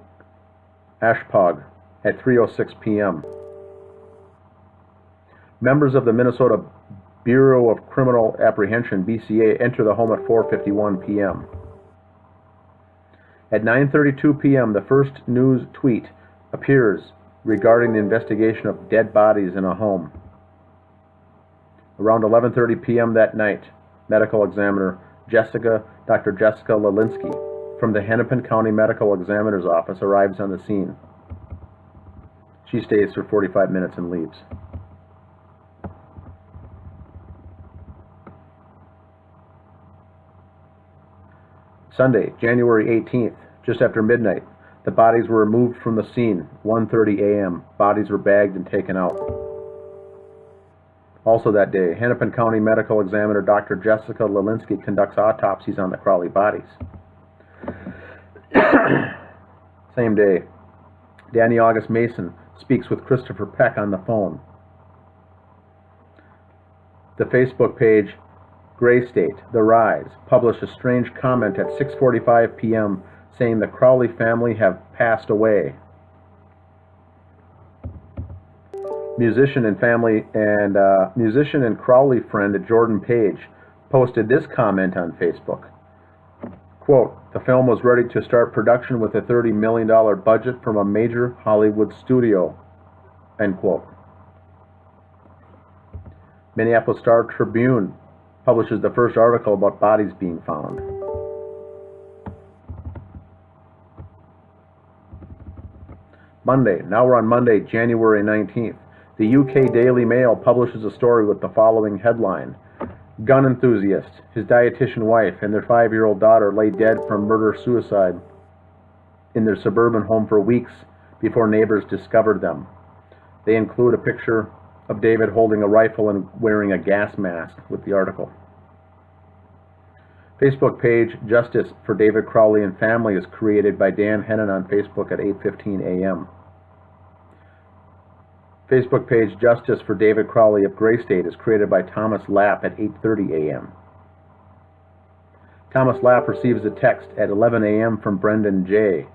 Ashpog at 3:06 p.m. Members of the Minnesota Bureau of Criminal Apprehension, BCA, enter the home at 4:51 p.m. At 9:32 p.m., the first news tweet appears regarding the investigation of dead bodies in a home. Around 11:30 p.m. that night, medical examiner Dr. Jessica Lelinski from the Hennepin County Medical Examiner's Office arrives on the scene. She stays for 45 minutes and leaves. Sunday, January 18th, just after midnight, the bodies were removed from the scene, 1:30 a.m. Bodies were bagged and taken out. Also that day, Hennepin County Medical Examiner Dr. Jessica Lelinski conducts autopsies on the Crowley bodies. Same day, Danny August Mason speaks with Christopher Peck on the phone. The Facebook page Gray State, The Rise, published a strange comment at 6:45 p.m. saying the Crowley family have passed away. Musician and Crowley friend Jordan Page posted this comment on Facebook. Quote, the film was ready to start production with a $30 million budget from a major Hollywood studio. End quote. Minneapolis Star-Tribune publishes the first article about bodies being found. Monday, now we're on Monday, January 19th. The UK Daily Mail publishes a story with the following headline. Gun enthusiast, his dietitian wife, and their 5-year-old daughter lay dead from murder-suicide in their suburban home for weeks before neighbors discovered them. They include a picture of David holding a rifle and wearing a gas mask with the article. Facebook page Justice for David Crowley and Family is created by Dan Hennen on Facebook at 8:15 a.m. Facebook page Justice for David Crowley of Gray State is created by Thomas Lapp at 8:30 a.m. Thomas Lapp receives a text at 11 a.m. from Brendan J.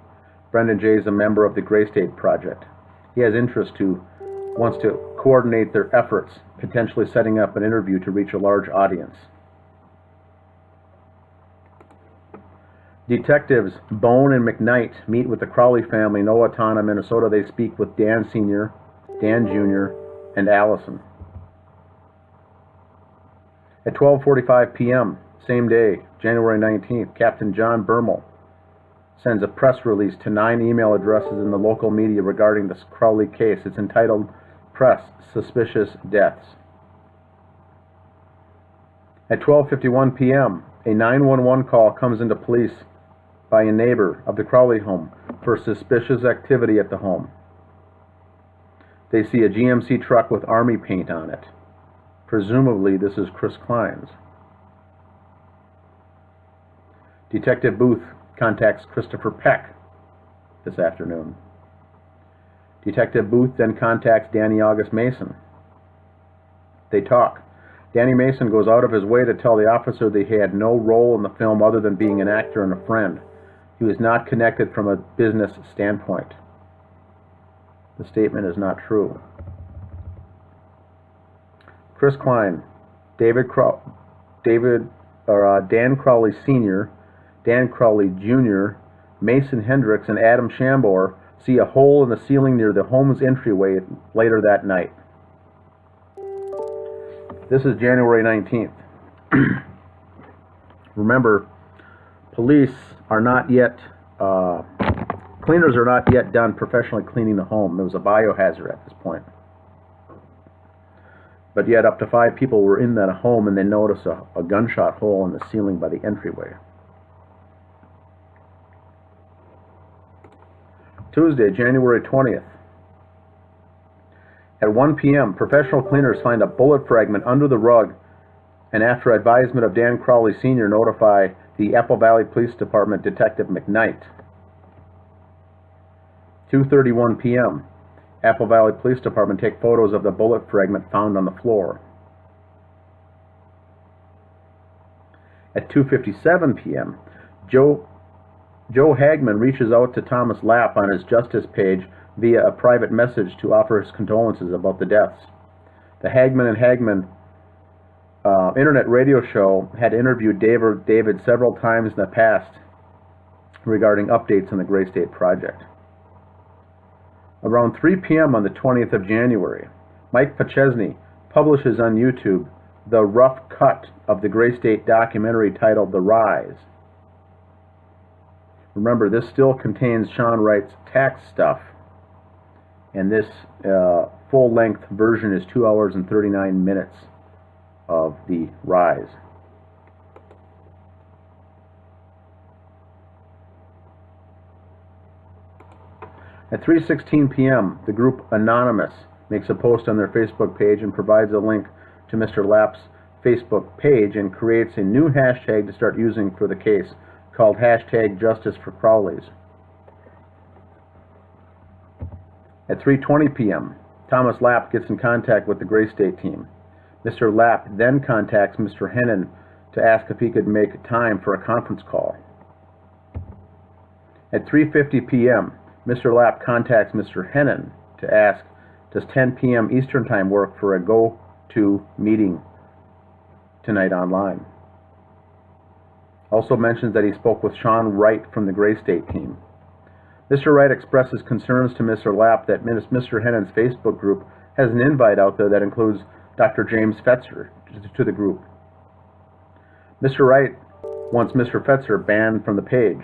Brendan J. is a member of the Gray State Project. He has wants to coordinate their efforts, potentially setting up an interview to reach a large audience. Detectives Bone and McKnight meet with the Crowley family in Owatonna, Minnesota. They speak with Dan Sr., Dan Jr., and Allison. At 12:45 p.m., same day, January 19th, Captain John Bermel sends a press release to 9 email addresses in the local media regarding the Crowley case. It's entitled, Press Suspicious Deaths. At 12:51 p.m., a 911 call comes into police by a neighbor of the Crowley home for suspicious activity at the home. They see a GMC truck with army paint on it. Presumably, this is Chris Klein's. Detective Booth contacts Christopher Peck this afternoon. Detective Booth then contacts Danny August Mason. They talk. Danny Mason goes out of his way to tell the officer that he had no role in the film other than being an actor and a friend. He was not connected from a business standpoint. The statement is not true. Chris Klein, Dan Crowley Sr., Dan Crowley Jr., Mason Hendricks, and Adam Shambor see a hole in the ceiling near the home's entryway later that night. This is January 19th. Remember, police are not yet, cleaners are not yet done professionally cleaning the home. It was a biohazard at this point. But yet up to 5 people were in that home and they noticed a gunshot hole in the ceiling by the entryway. Tuesday, January 20th. At 1 p.m., professional cleaners find a bullet fragment under the rug and after advisement of Dan Crowley Sr. notify the Apple Valley Police Department Detective McKnight. 2:31 p.m., Apple Valley Police Department take photos of the bullet fragment found on the floor. At 2:57 p.m., Joe Hagman reaches out to Thomas Lapp on his Justice page via a private message to offer his condolences about the deaths. The Hagman and Hagman internet radio show had interviewed David several times in the past regarding updates on the Gray State Project. Around 3 p.m. on the 20th of January, Mike Pachesny publishes on YouTube the rough cut of the Gray State documentary titled The Rise. Remember, this still contains Sean Wright's tax stuff, and this full-length version is 2 hours and 39 minutes of The Rise. At 3:16 p.m., the group Anonymous makes a post on their Facebook page and provides a link to Mr. Lapp's Facebook page and creates a new hashtag to start using for the case called #JusticeForCrowleys. At 3:20 p.m., Thomas Lapp gets in contact with the Gray State team. Mr. Lapp then contacts Mr. Hennen to ask if he could make time for a conference call. At 3:50 p.m., Mr. Lapp contacts Mr. Hennen to ask, does 10 p.m. Eastern Time work for a go-to meeting tonight online? Also mentions that he spoke with Sean Wright from the Gray State team. Mr. Wright expresses concerns to Mr. Lapp that Mr. Hennen's Facebook group has an invite out there that includes Dr. James Fetzer to the group. Mr. Wright wants Mr. Fetzer banned from the page.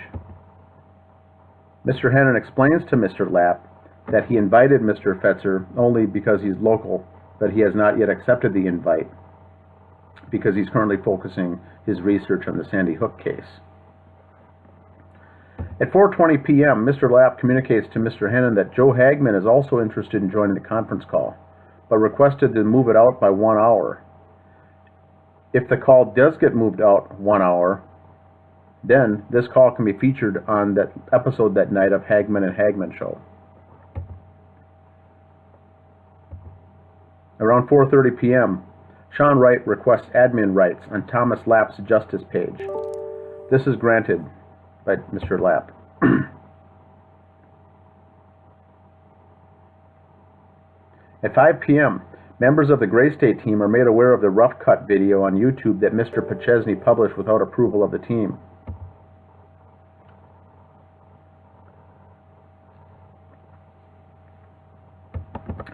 Mr. Hennen explains to Mr. Lapp that he invited Mr. Fetzer only because he's local, but he has not yet accepted the invite because he's currently focusing his research on the Sandy Hook case. At 4:20 p.m., Mr. Lapp communicates to Mr. Hennen that Joe Hagman is also interested in joining the conference call, but requested to move it out by 1 hour. If the call does get moved out 1 hour, then this call can be featured on that episode that night of Hagman and Hagman Show. Around 4:30 p.m., Sean Wright requests admin rights on Thomas Lapp's Justice page. This is granted by Mr. Lapp. At 5 p.m., members of the Gray State team are made aware of the rough cut video on YouTube that Mr. Pachesny published without approval of the team.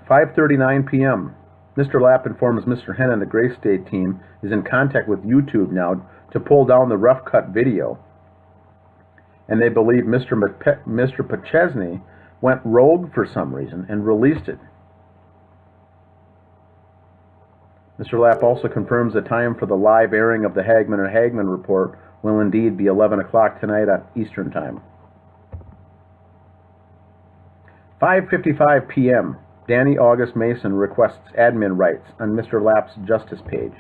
5:39 p.m. Mr. Lapp informs Mr. Hennen the Gray State team is in contact with YouTube now to pull down the rough cut video, and they believe Mr. Pachesny went rogue for some reason and released it. Mr. Lapp also confirms the time for the live airing of the Hagman and Hagman report will indeed be 11 o'clock tonight at Eastern Time. 5:55 p.m. Danny August Mason requests admin rights on Mr. Lapp's Justice page.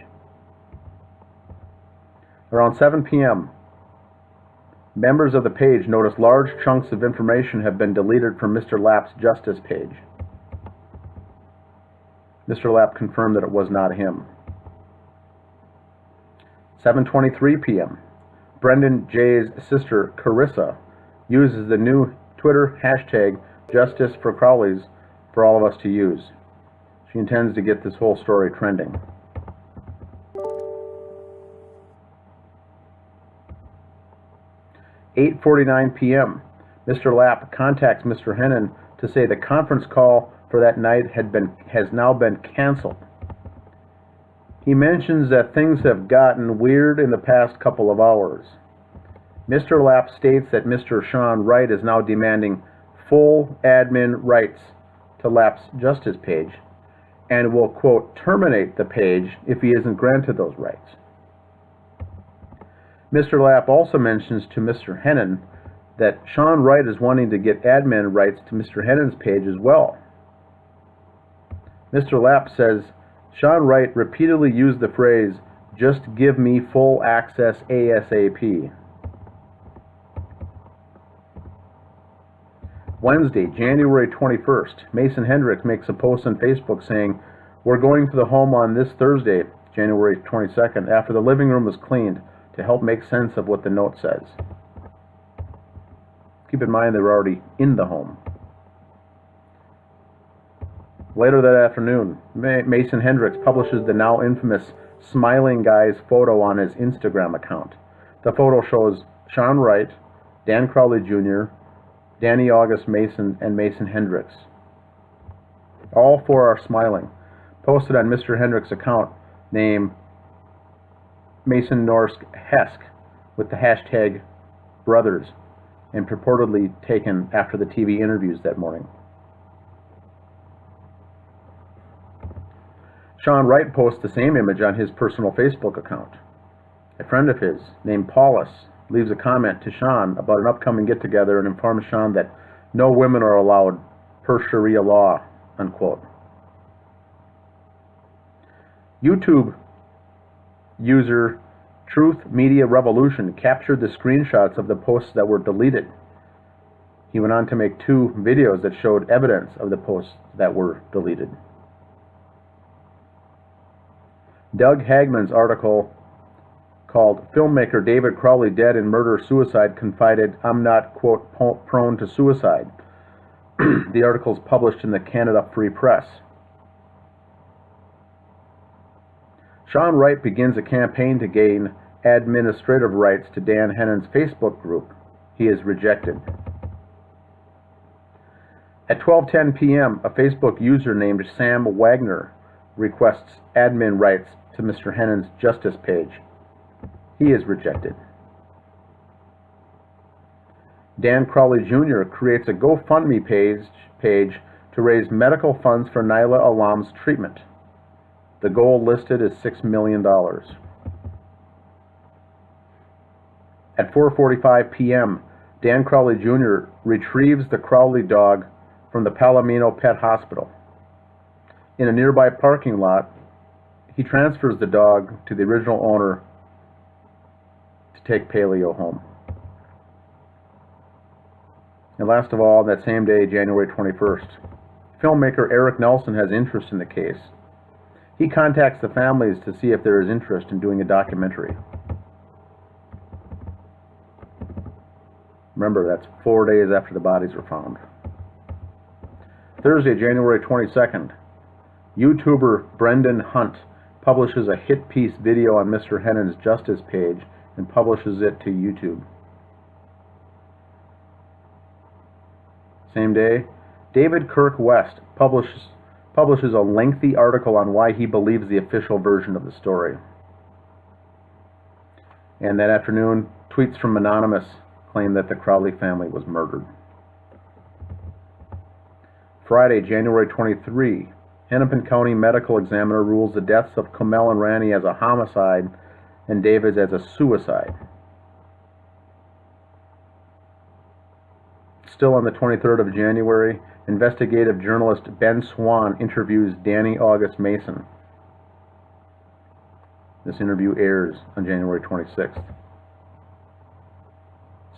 Around 7 p.m., members of the page notice large chunks of information have been deleted from Mr. Lapp's Justice page. Mr. Lapp confirmed that it was not him. 7:23 p.m. Brendan J's sister, Carissa, uses the new Twitter hashtag Justice for Crowleys for all of us to use. She intends to get this whole story trending. 8:49 p.m. Mr. Lapp contacts Mr. Hennen to say the conference call for that night has now been canceled. He mentions that things have gotten weird in the past couple of hours. Mr. Lapp states that Mr. Sean Wright is now demanding full admin rights to Lapp's Justice page and will, quote, terminate the page if he isn't granted those rights. Mr. Lapp also mentions to Mr. Hennen that Sean Wright is wanting to get admin rights to Mr. Hennen's page as well. Mr. Lapp says Sean Wright repeatedly used the phrase, "just give me full access ASAP." Wednesday, January 21st, Mason Hendricks makes a post on Facebook saying, "We're going to the home on this Thursday, January 22nd, after the living room is cleaned, to help make sense of what the note says." Keep in mind they're already in the home. Later that afternoon, Mason Hendricks publishes the now infamous smiling guy's photo on his Instagram account. The photo shows Sean Wright, Dan Crowley Jr., Danny August Mason, and Mason Hendricks. All four are smiling. Posted on Mr. Hendricks' account named Mason Norsk Hesk with the hashtag brothers, and purportedly taken after the TV interviews that morning. Sean Wright posts the same image on his personal Facebook account. A friend of his, named Paulus, leaves a comment to Sean about an upcoming get-together and informs Sean that no women are allowed per Sharia law, unquote. YouTube user Truth Media Revolution captured the screenshots of the posts that were deleted. He went on to make 2 videos that showed evidence of the posts that were deleted. Doug Hagman's article called "Filmmaker David Crowley Dead in Murder-Suicide" confided, "I'm not, quote, prone to suicide." The article is published in the Canada Free Press. Sean Wright begins a campaign to gain administrative rights to Dan Hennen's Facebook group. He is rejected. At 12:10 p.m., a Facebook user named Sam Wagner requests admin rights to Mr. Hennen's Justice page. He is rejected. Dan Crowley Jr. creates a GoFundMe page to raise medical funds for Naila Alam's treatment. The goal listed is $6 million. At 4:45 p.m., Dan Crowley Jr. retrieves the Crowley dog from the Palomino Pet Hospital. In a nearby parking lot, he transfers the dog to the original owner to take Paleo home. And last of all, that same day, January 21st, filmmaker Eric Nelson has interest in the case. He contacts the families to see if there is interest in doing a documentary. Remember, that's 4 days after the bodies were found. Thursday, January 22nd, YouTuber Brendan Hunt publishes a hit piece video on Mr. Hennen's Justice page and publishes it to YouTube. Same day, David Kirk West publishes publishes a lengthy article on why he believes the official version of the story. And that afternoon, tweets from Anonymous claim that the Crowley family was murdered. Friday, January 23, Hennepin County Medical Examiner rules the deaths of Comel and Rani as a homicide and Davis as a suicide. Still on the 23rd of January, investigative journalist Ben Swan interviews Danny August Mason. This interview airs on January 26th.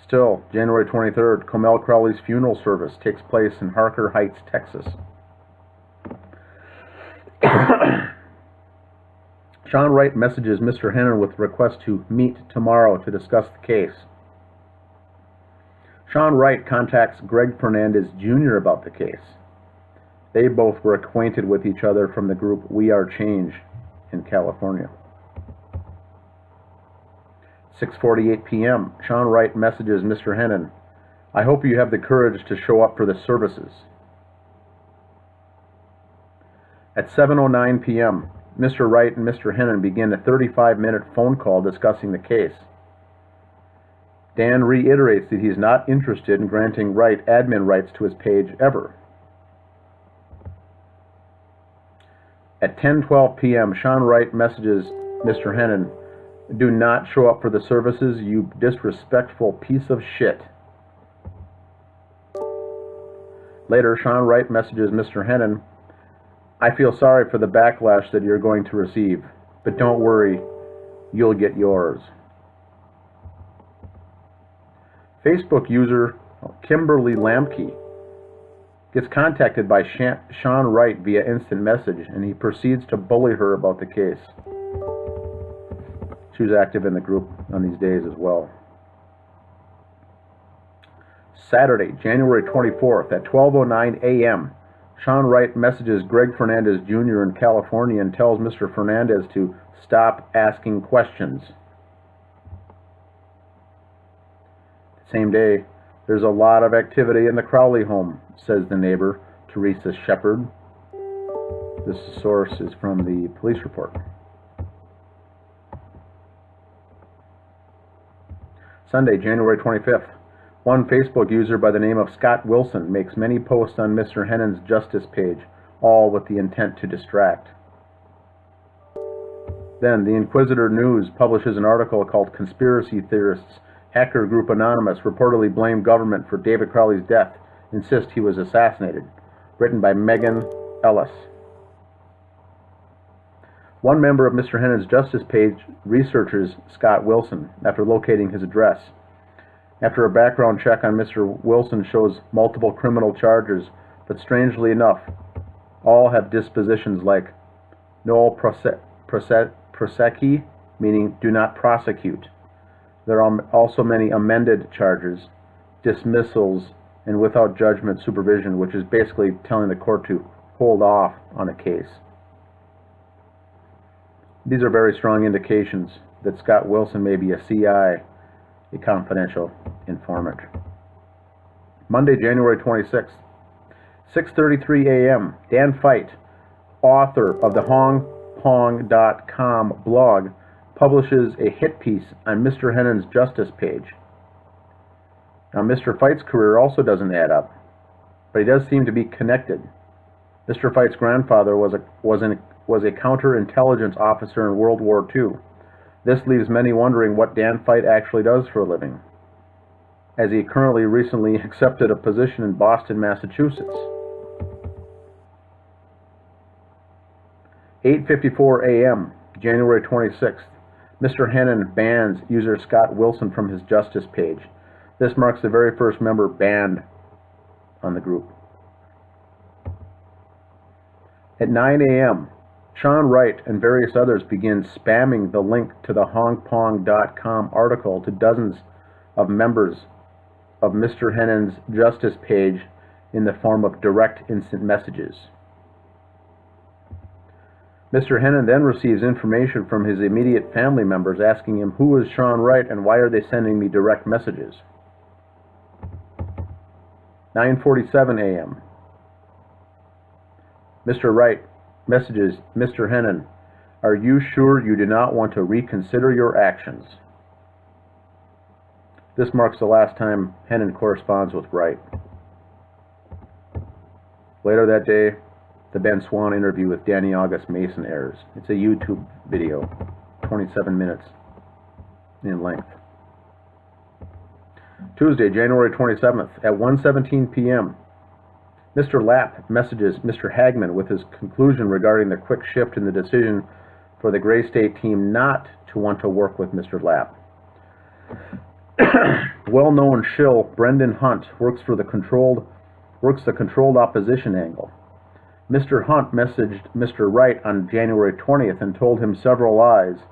Still, January 23rd, Comel Crowley's funeral service takes place in Harker Heights, Texas. Sean Wright messages Mr. Hennen with request to meet tomorrow to discuss the case. Sean Wright contacts Greg Fernandez Jr. about the case. They both were acquainted with each other from the group We Are Change in California. 6:48 p.m., Sean Wright messages Mr. Hennen, I hope you have the courage to show up for the services. At 7:09 p.m., Mr. Wright and Mr. Hennen begin a 35-minute phone call discussing the case. Dan reiterates that he's not interested in granting Wright admin rights to his page ever. At 10:12 p.m., Sean Wright messages Mr. Hennen, do not show up for the services, you disrespectful piece of shit. Later, Sean Wright messages Mr. Hennen, I feel sorry for the backlash that you're going to receive, but don't worry, you'll get yours. Facebook user Kimberly Lamke gets contacted by Sean Wright via instant message, and he proceeds to bully her about the case. She was active in the group on these days as well. Saturday, January 24th at 12:09 a.m., Sean Wright messages Greg Fernandez Jr. in California and tells Mr. Fernandez to stop asking questions. Same day, there's a lot of activity in the Crowley home, says the neighbor, Teresa Shepard. This source is from the police report. Sunday, January 25th. One Facebook user by the name of Scott Wilson makes many posts on Mr. Hennen's Justice page, all with the intent to distract. Then, the Inquisitor News publishes an article called Conspiracy Theorists Hacker Group Anonymous reportedly blame government for David Crowley's death, insist he was assassinated, written by Megan Ellis. One member of Mr. Hennen's Justice page researches Scott Wilson after locating his address. After a background check on Mr. Wilson shows multiple criminal charges, but strangely enough, all have dispositions like nol prosequi, meaning do not prosecute. There are also many amended charges, dismissals, and without judgment supervision, which is basically telling the court to hold off on a case. These are very strong indications that Scott Wilson may be a CI, a confidential informant. Monday, January 26th, 6:33 a.m., Dan Fite, author of the HongPong.com blog, publishes a hit piece on Mr. Hennen's Justice page. Now, Mr. Fite's career also doesn't add up, but he does seem to be connected. Mr. Fite's grandfather was a counterintelligence officer in World War II. This leaves many wondering what Dan Fite actually does for a living, as he currently recently accepted a position in Boston, Massachusetts. 8:54 a.m., January 26th, Mr. Hennen bans user Scott Wilson from his Justice page. This marks the very first member banned on the group. At 9 a.m., Sean Wright and various others begin spamming the link to the HongPong.com article to dozens of members of Mr. Hennen's Justice page in the form of direct instant messages. Mr. Hennen then receives information from his immediate family members asking him, who is Sean Wright and why are they sending me direct messages? 9:47 a.m. Mr. Wright messages Mr. Hennen, "Are you sure you do not want to reconsider your actions?" This marks the last time Hennen corresponds with Wright. Later that day, the Ben Swan interview with Danny August Mason airs. It's a YouTube video, 27 minutes in length. Tuesday, January 27th, at 1:17 p.m., Mr. Lapp messages Mr. Hagman with his conclusion regarding the quick shift in the decision for the Gray State team not to want to work with Mr. Lapp. Well-known shill Brendan Hunt works the controlled opposition angle. Mr. Hunt messaged Mr. Wright on January 20th and told him several lies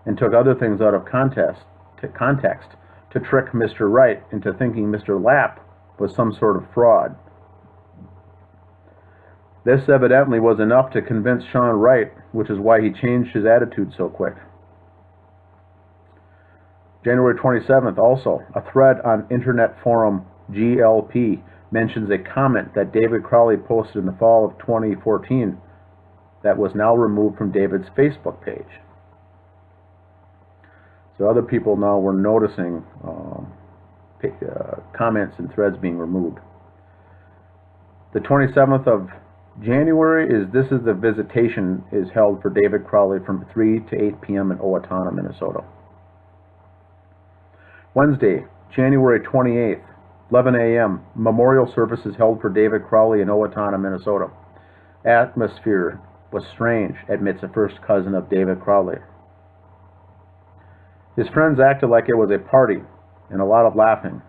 and took other things out of context to trick Mr. Wright into thinking Mr. Lapp was some sort of fraud. This evidently was enough to convince Sean Wright, which is why he changed his attitude so quick. January 27th, also, a thread on internet forum GLP mentions a comment that David Crowley posted in the fall of 2014 that was now removed from David's Facebook page. So other people now were noticing comments and threads being removed. The 27th of January this is the visitation is held for David Crowley from 3 to 8 p.m. in Owatonna, Minnesota. Wednesday, January 28th, 11 a.m., memorial service is held for David Crowley in Owatonna, Minnesota. Atmosphere was strange, admits a first cousin of David Crowley. His friends acted like it was a party and a lot of laughing.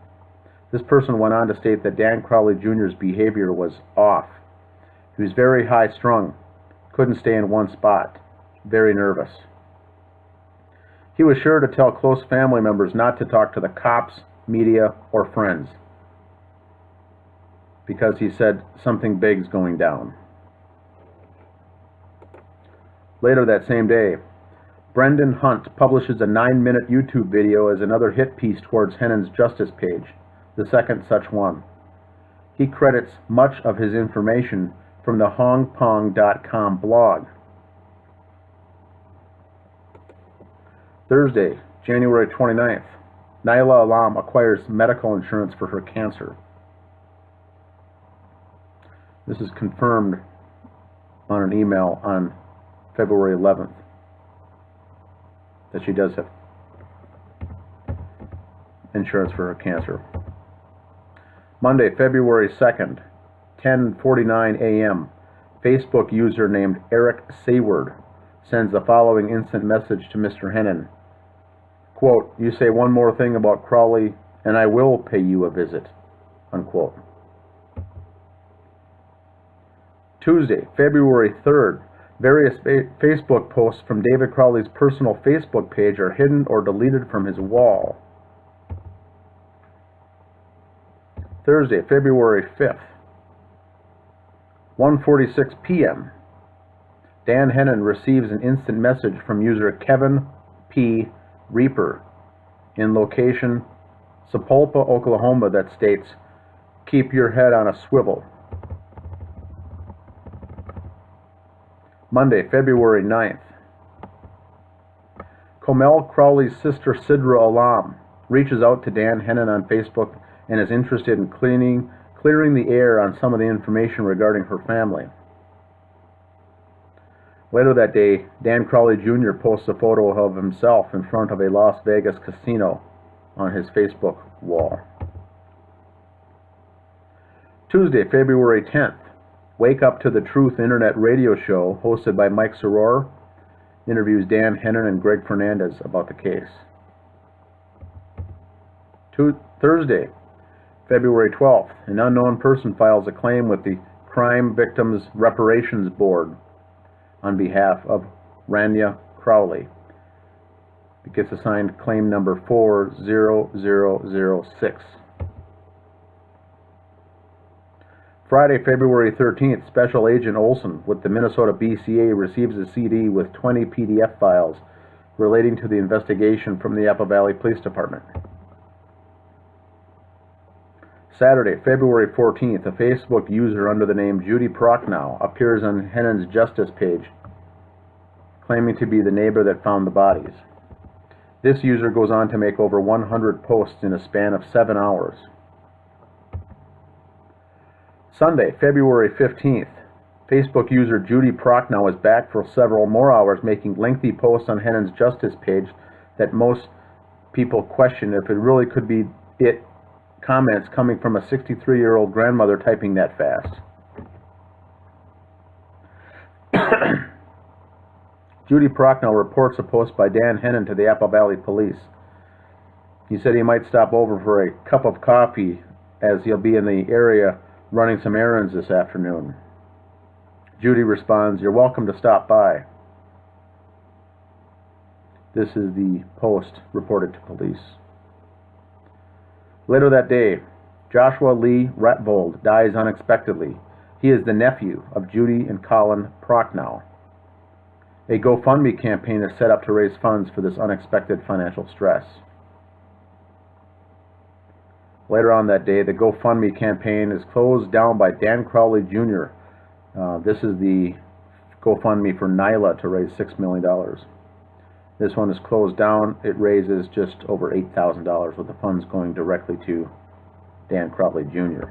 This person went on to state that Dan Crowley Jr.'s behavior was off. He was very high-strung, couldn't stay in one spot, very nervous. He was sure to tell close family members not to talk to the cops, media, or friends, because he said something big's going down. Later that same day, Brendan Hunt publishes a 9-minute YouTube video as another hit piece towards Hennen's Justice page, the second such one. He credits much of his information from the hongpong.com blog. Thursday, January 29th, Naila Alam acquires medical insurance for her cancer. This is confirmed on an email on February 11th that she does have insurance for her cancer. Monday, February 2nd, 10:49 a.m., Facebook user named Eric Sayward sends the following instant message to Mr. Hennen. Quote, "You say one more thing about Crowley, and I will pay you a visit." Unquote. Tuesday, February 3rd, various Facebook posts from David Crowley's personal Facebook page are hidden or deleted from his wall. Thursday, February 5th, 1:46 p.m., Dan Hennen receives an instant message from user Kevin P. Reaper in location Sapulpa, Oklahoma that states, "Keep your head on a swivel." Monday, February 9th. Comel Crowley's sister Sidra Alam reaches out to Dan Hennen on Facebook and is interested in clearing the air on some of the information regarding her family. Later that day, Dan Crowley Jr. posts a photo of himself in front of a Las Vegas casino on his Facebook wall. Tuesday, February 10th, Wake Up to the Truth internet radio show hosted by Mike Soror interviews Dan Hennen and Greg Fernandez about the case. Thursday, February 12th, an unknown person files a claim with the Crime Victims Reparations Board on behalf of Rania Crowley. It gets assigned claim number 40006. Friday, February 13th, Special Agent Olson with the Minnesota BCA receives a CD with 20 PDF files relating to the investigation from the Apple Valley Police Department. Saturday, February 14th, a Facebook user under the name Judy Prochnow appears on Hennen's Justice page, claiming to be the neighbor that found the bodies. This user goes on to make over 100 posts in a span of 7 hours. Sunday, February 15th, Facebook user Judy Prochnow is back for several more hours, making lengthy posts on Hennen's Justice page that most people question if it really could be it. Comments coming from a 63-year-old grandmother typing that fast. Judy Prochnow reports a post by Dan Hennen to the Apple Valley Police. He said he might stop over for a cup of coffee as he'll be in the area running some errands this afternoon. Judy responds, "You're welcome to stop by." This is the post reported to police. Later that day, Joshua Lee Ratvold dies unexpectedly. He is the nephew of Judy and Colin Prochnow. A GoFundMe campaign is set up to raise funds for this unexpected financial stress. Later on that day, the GoFundMe campaign is closed down by Dan Crowley Jr. This is the GoFundMe for Nyla to raise $6 million. This one is closed down. It raises just over $8,000 with the funds going directly to Dan Crowley Jr.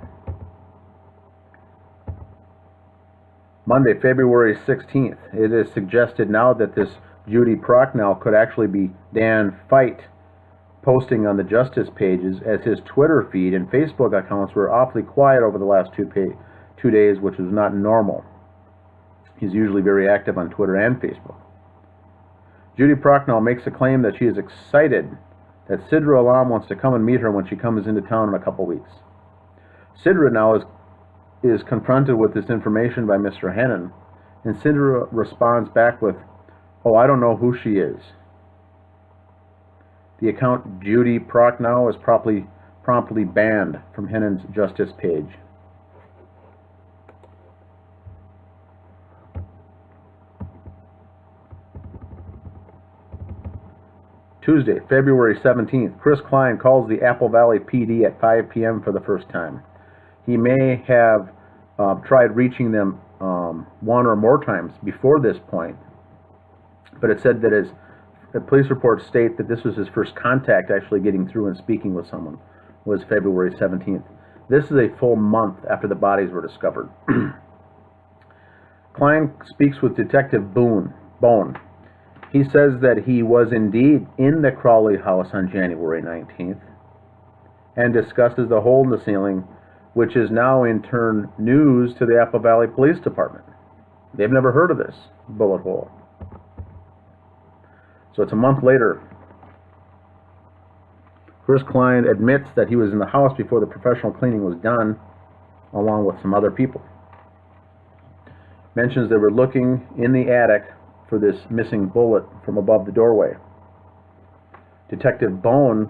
Monday, February 16th. It is suggested now that this Judy Prochnow could actually be Dan Fight, posting on the Justice pages, as his Twitter feed and Facebook accounts were awfully quiet over the last 2 days, which is not normal. He's usually very active on Twitter and Facebook. Judy Prochnow makes a claim that she is excited that Sidra Alam wants to come and meet her when she comes into town in a couple weeks. Sidra now is confronted with this information by Mr. Hennen, and Sidra responds back with, "Oh, I don't know who she is." The account Judy Prochnow is promptly banned from Hennen's Justice page. Tuesday, February 17th, Chris Klein calls the Apple Valley PD at 5 p.m. for the first time. He may have tried reaching them one or more times before this point, but it said that the police reports state that this was his first contact actually getting through and speaking with someone, was February 17th. This is a full month after the bodies were discovered. Klein speaks with Detective Bone. He says that he was indeed in the Crowley house on January 19th and discusses the hole in the ceiling, which is now in turn news to the Apple Valley Police Department. They've never heard of this bullet hole. So it's a month later. Chris Klein admits that he was in the house before the professional cleaning was done, along with some other people. Mentions they were looking in the attic for this missing bullet from above the doorway. Detective Bone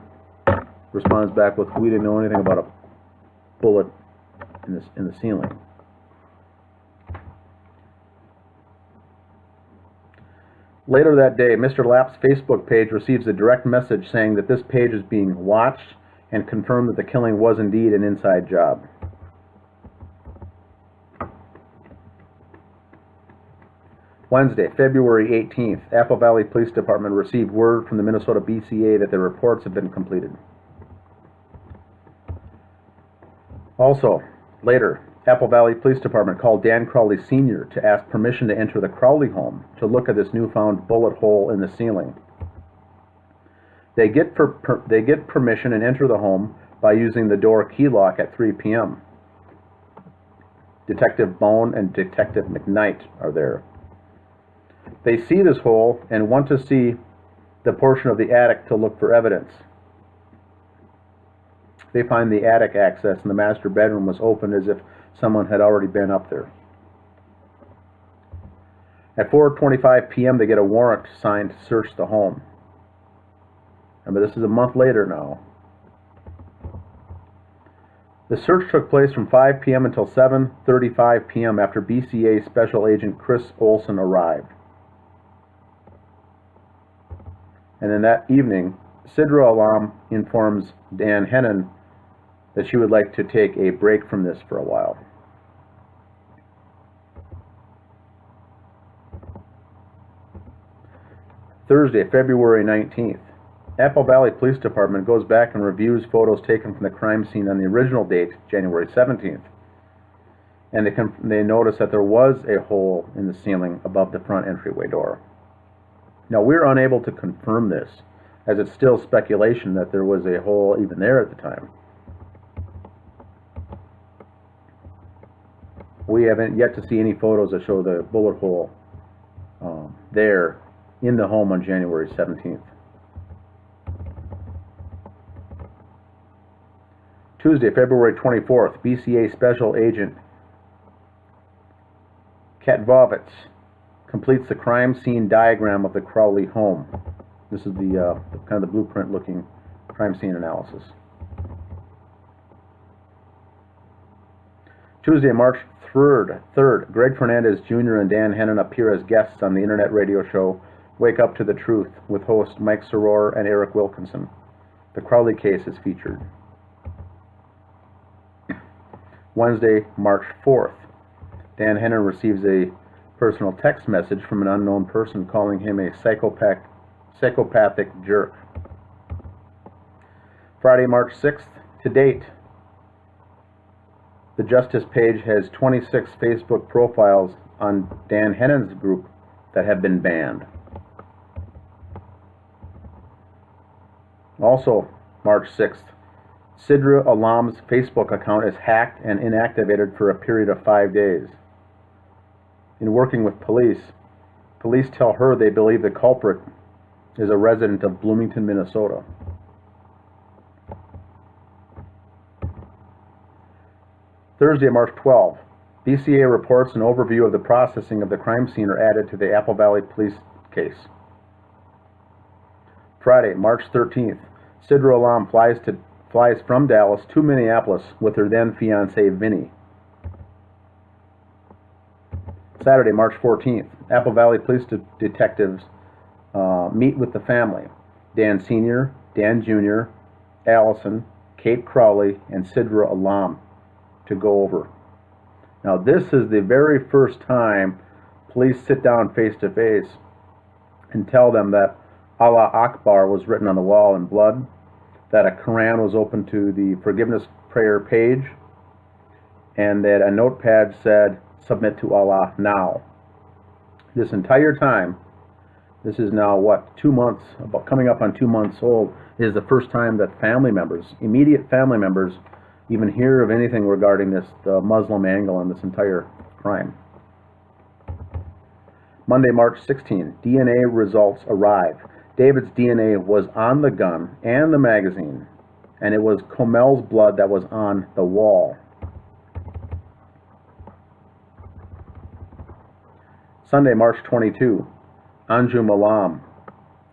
responds back with, "We didn't know anything about a bullet in the ceiling." Later that day, Mr. Lapp's Facebook page receives a direct message saying that this page is being watched and confirmed that the killing was indeed an inside job. Wednesday, February 18th, Apple Valley Police Department received word from the Minnesota BCA that their reports have been completed. Also, later, Apple Valley Police Department called Dan Crowley Sr. to ask permission to enter the Crowley home to look at this newfound bullet hole in the ceiling. They get permission and enter the home by using the door key lock at 3 p.m. Detective Bone and Detective McKnight are there. They see this hole and want to see the portion of the attic to look for evidence. They find the attic access in the master bedroom was open as if someone had already been up there. At 4:25 p.m. they get a warrant signed to search the home. Remember, this is a month later now. The search took place from 5 p.m. until 7:35 p.m. after BCA Special Agent Chris Olson arrived. And then that evening, Sidra Alam informs Dan Hennen that she would like to take a break from this for a while. Thursday, February 19th. Apple Valley Police Department goes back and reviews photos taken from the crime scene on the original date, January 17th. And they notice that there was a hole in the ceiling above the front entryway door. Now, we're unable to confirm this, as it's still speculation that there was a hole even there at the time. We haven't yet to see any photos that show the bullet hole there in the home on January 17th. Tuesday, February 24th, BCA Special Agent Katvovitz completes the crime scene diagram of the Crowley home. This is the kind of the blueprint-looking crime scene analysis. Tuesday, March 3rd, Greg Fernandez Jr. and Dan Hennen appear as guests on the internet radio show Wake Up to the Truth with host Mike Soror and Eric Wilkinson. The Crowley case is featured. Wednesday, March 4th, Dan Hennen receives a personal text message from an unknown person calling him a psychopathic jerk. Friday, March 6th, to date, the Justice page has 26 Facebook profiles on Dan Hennen's group that have been banned. Also, March 6th, Sidra Alam's Facebook account is hacked and inactivated for a period of 5 days. In working with police tell her they believe the culprit is a resident of Bloomington, Minnesota. Thursday, March 12th, BCA reports an overview of the processing of the crime scene are added to the Apple Valley Police case. Friday, March 13th, Sidra Alam flies from Dallas to Minneapolis with her then fiance Vinny. Saturday, March 14th, Apple Valley Police detectives meet with the family, Dan Sr., Dan Jr., Allison, Kate Crowley, and Sidra Alam, to go over. Now, this is the very first time police sit down face to face and tell them that Allah Akbar was written on the wall in blood, that a Quran was open to the forgiveness prayer page, and that a notepad said, "Submit to Allah now." This entire time, this is now, 2 months, coming up on 2 months old, is the first time that family members, immediate family members, even hear of anything regarding the Muslim angle on this entire crime. Monday, March 16, DNA results arrive. David's DNA was on the gun and the magazine, and it was Comel's blood that was on the wall. Sunday, March 22, Anjum Alam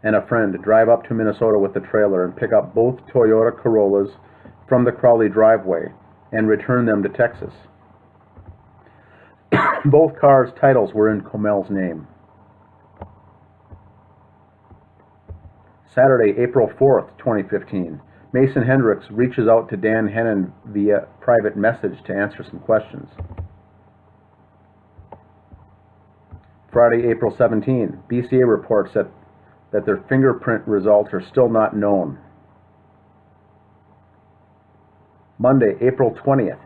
and a friend drive up to Minnesota with the trailer and pick up both Toyota Corollas from the Crowley driveway and return them to Texas. Both cars' titles were in Comel's name. Saturday, April 4th, 2015, Mason Hendricks reaches out to Dan Hennen via private message to answer some questions. Friday, April 17, BCA reports that their fingerprint results are still not known. Monday, April 20th,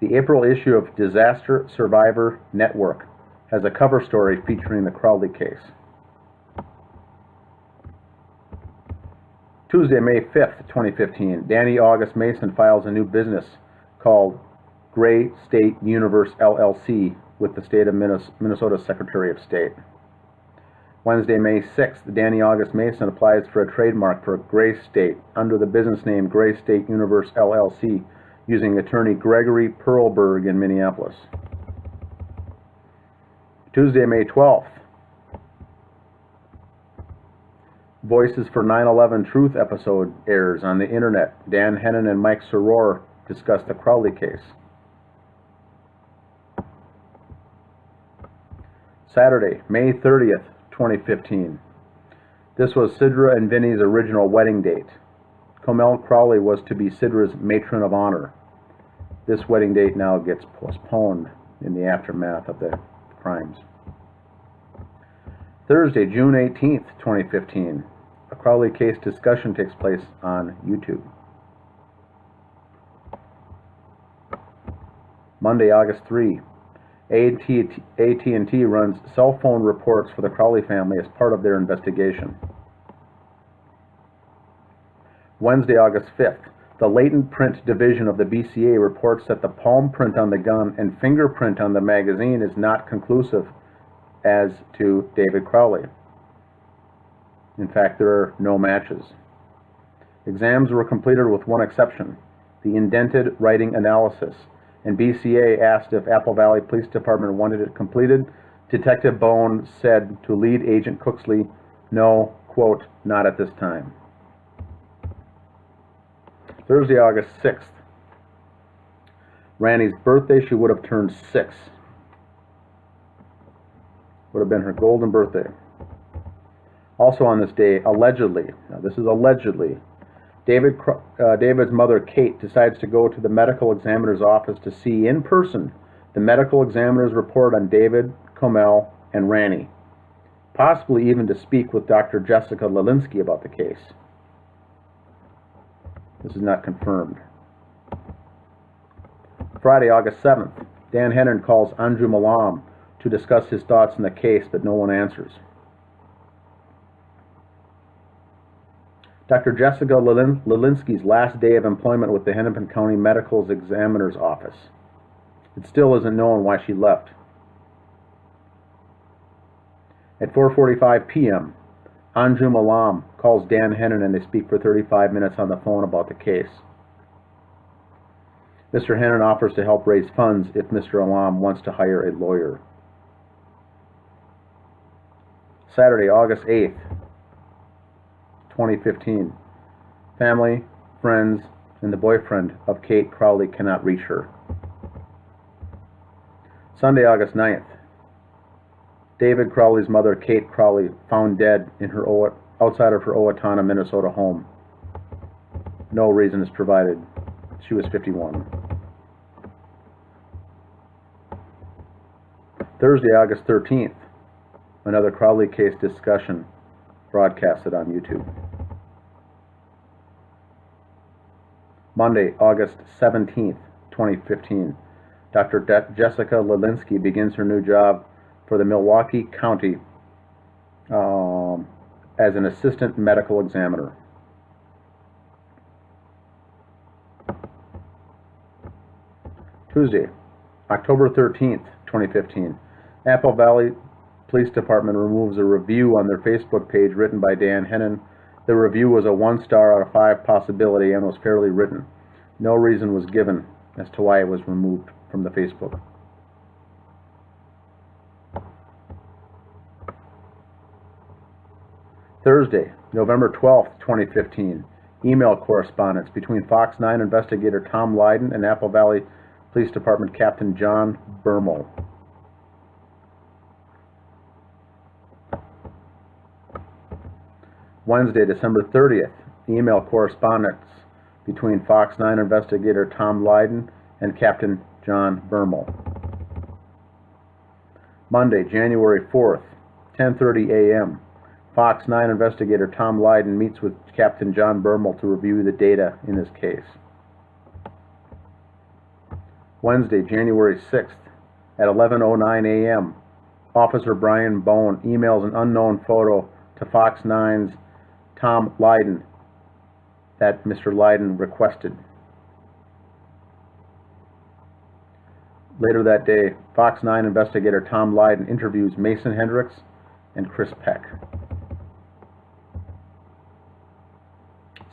the April issue of Disaster Survivor Network has a cover story featuring the Crowley case. Tuesday, May 5th, 2015, Danny August Mason files a new business called Gray State Universe LLC with the state of Minnesota Secretary of State. Wednesday, May 6th, Danny August Mason applies for a trademark for Gray State under the business name Gray State Universe LLC using attorney Gregory Perlberg in Minneapolis. Tuesday, May 12th, Voices for 9/11 Truth episode airs on the internet. Dan Hennen and Mike Soror discuss the Crowley case. Saturday, May 30th, 2015. This was Sidra and Vinny's original wedding date. Comel Crowley was to be Sidra's matron of honor. This wedding date now gets postponed in the aftermath of the crimes. Thursday, June 18th, 2015. A Crowley case discussion takes place on YouTube. Monday, August 3. AT&T runs cell phone reports for the Crowley family as part of their investigation. Wednesday, August 5th. The latent print division of the BCA reports that the palm print on the gun and fingerprint on the magazine is not conclusive as to David Crowley. In fact, there are no matches. Exams were completed with one exception, the indented writing analysis, and BCA asked if Apple Valley Police Department wanted it completed. Detective Bone said to lead agent Cooksley, no, quote, not at this time. Thursday, August 6th. Randy's birthday. She would have turned 6. Would have been her golden birthday. Also on this day, allegedly, now this is allegedly, David's mother, Kate, decides to go to the medical examiner's office to see in person the medical examiner's report on David, Comel, and Randy, possibly even to speak with Dr. Jessica Lelinski about the case. This is not confirmed. Friday, August 7th, Dan Hennen calls Anju Malam to discuss his thoughts on the case, but no one answers. Dr. Jessica Lelinski's last day of employment with the Hennepin County Medical Examiner's Office. It still isn't known why she left. At 4:45 p.m., Anju Malam calls Dan Hennen and they speak for 35 minutes on the phone about the case. Mr. Hennen offers to help raise funds if Mr. Alam wants to hire a lawyer. Saturday, August 8th, 2015. Family, friends, and the boyfriend of Kate Crowley cannot reach her. Sunday, August 9th. David Crowley's mother, Kate Crowley, found dead in her outside of her Owatonna, Minnesota home. No reason is provided. She was 51. Thursday, August 13th. Another Crowley case discussion broadcasted on YouTube. Monday, August 17th, 2015. Dr. Jessica Lelinski begins her new job for the Milwaukee County as an assistant medical examiner. Tuesday, October 13th, 2015. Apple Valley Police Department removes a review on their Facebook page written by Dan Hennen. The review was a 1 star out of 5 possibility and was fairly written. No reason was given as to why it was removed from the Facebook. Thursday, November 12th, 2015. Email correspondence between Fox 9 investigator Tom Lydon and Apple Valley Police Department Captain John Bermel. Wednesday, December 30th. Email correspondence between Fox 9 investigator Tom Lydon and Captain John Bermel. Monday, January 4th, 10:30 a.m. Fox 9 investigator Tom Lydon meets with Captain John Bermel to review the data in this case. Wednesday, January 6th, at 11:09 a.m., Officer Brian Bone emails an unknown photo to Fox 9's Tom Lydon that Mr. Lydon requested. Later that day, Fox 9 investigator Tom Lydon interviews Mason Hendricks and Chris Peck.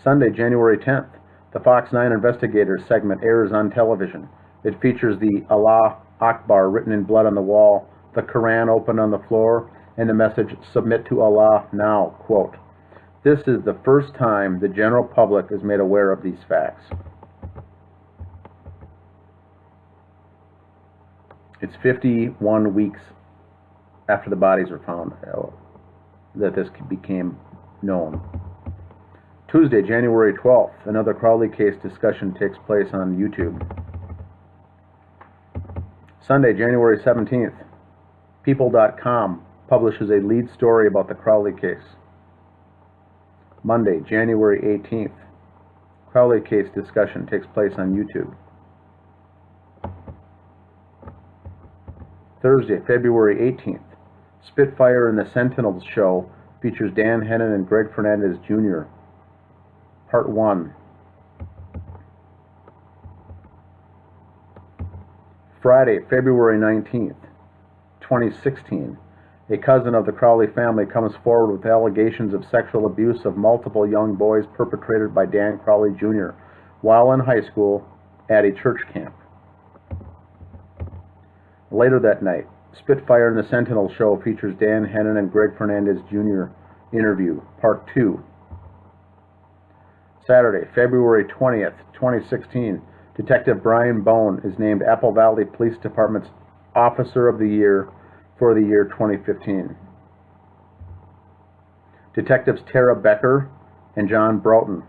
Sunday, January 10th, the Fox 9 Investigators segment airs on television. It features the Allah Akbar written in blood on the wall, the Quran open on the floor, and the message, "Submit to Allah now," quote. This is the first time the general public is made aware of these facts. It's 51 weeks after the bodies were found that this became known. Tuesday, January 12th, another Crowley case discussion takes place on YouTube. Sunday, January 17th, People.com publishes a lead story about the Crowley case. Monday, January 18th, Crowley case discussion takes place on YouTube. Thursday, February 18th, Spitfire and the Sentinels show features Dan Hennen and Greg Fernandez Jr. Part 1. Friday, February 19th, 2016, a cousin of the Crowley family comes forward with allegations of sexual abuse of multiple young boys perpetrated by Dan Crowley Jr. while in high school at a church camp. Later that night, Spitfire and the Sentinel show features Dan Hennen and Greg Fernandez Jr. interview, Part 2. Saturday, February 20th, 2016, Detective Brian Bone is named Apple Valley Police Department's Officer of the Year for the year 2015. Detectives Tara Becker and John Broughton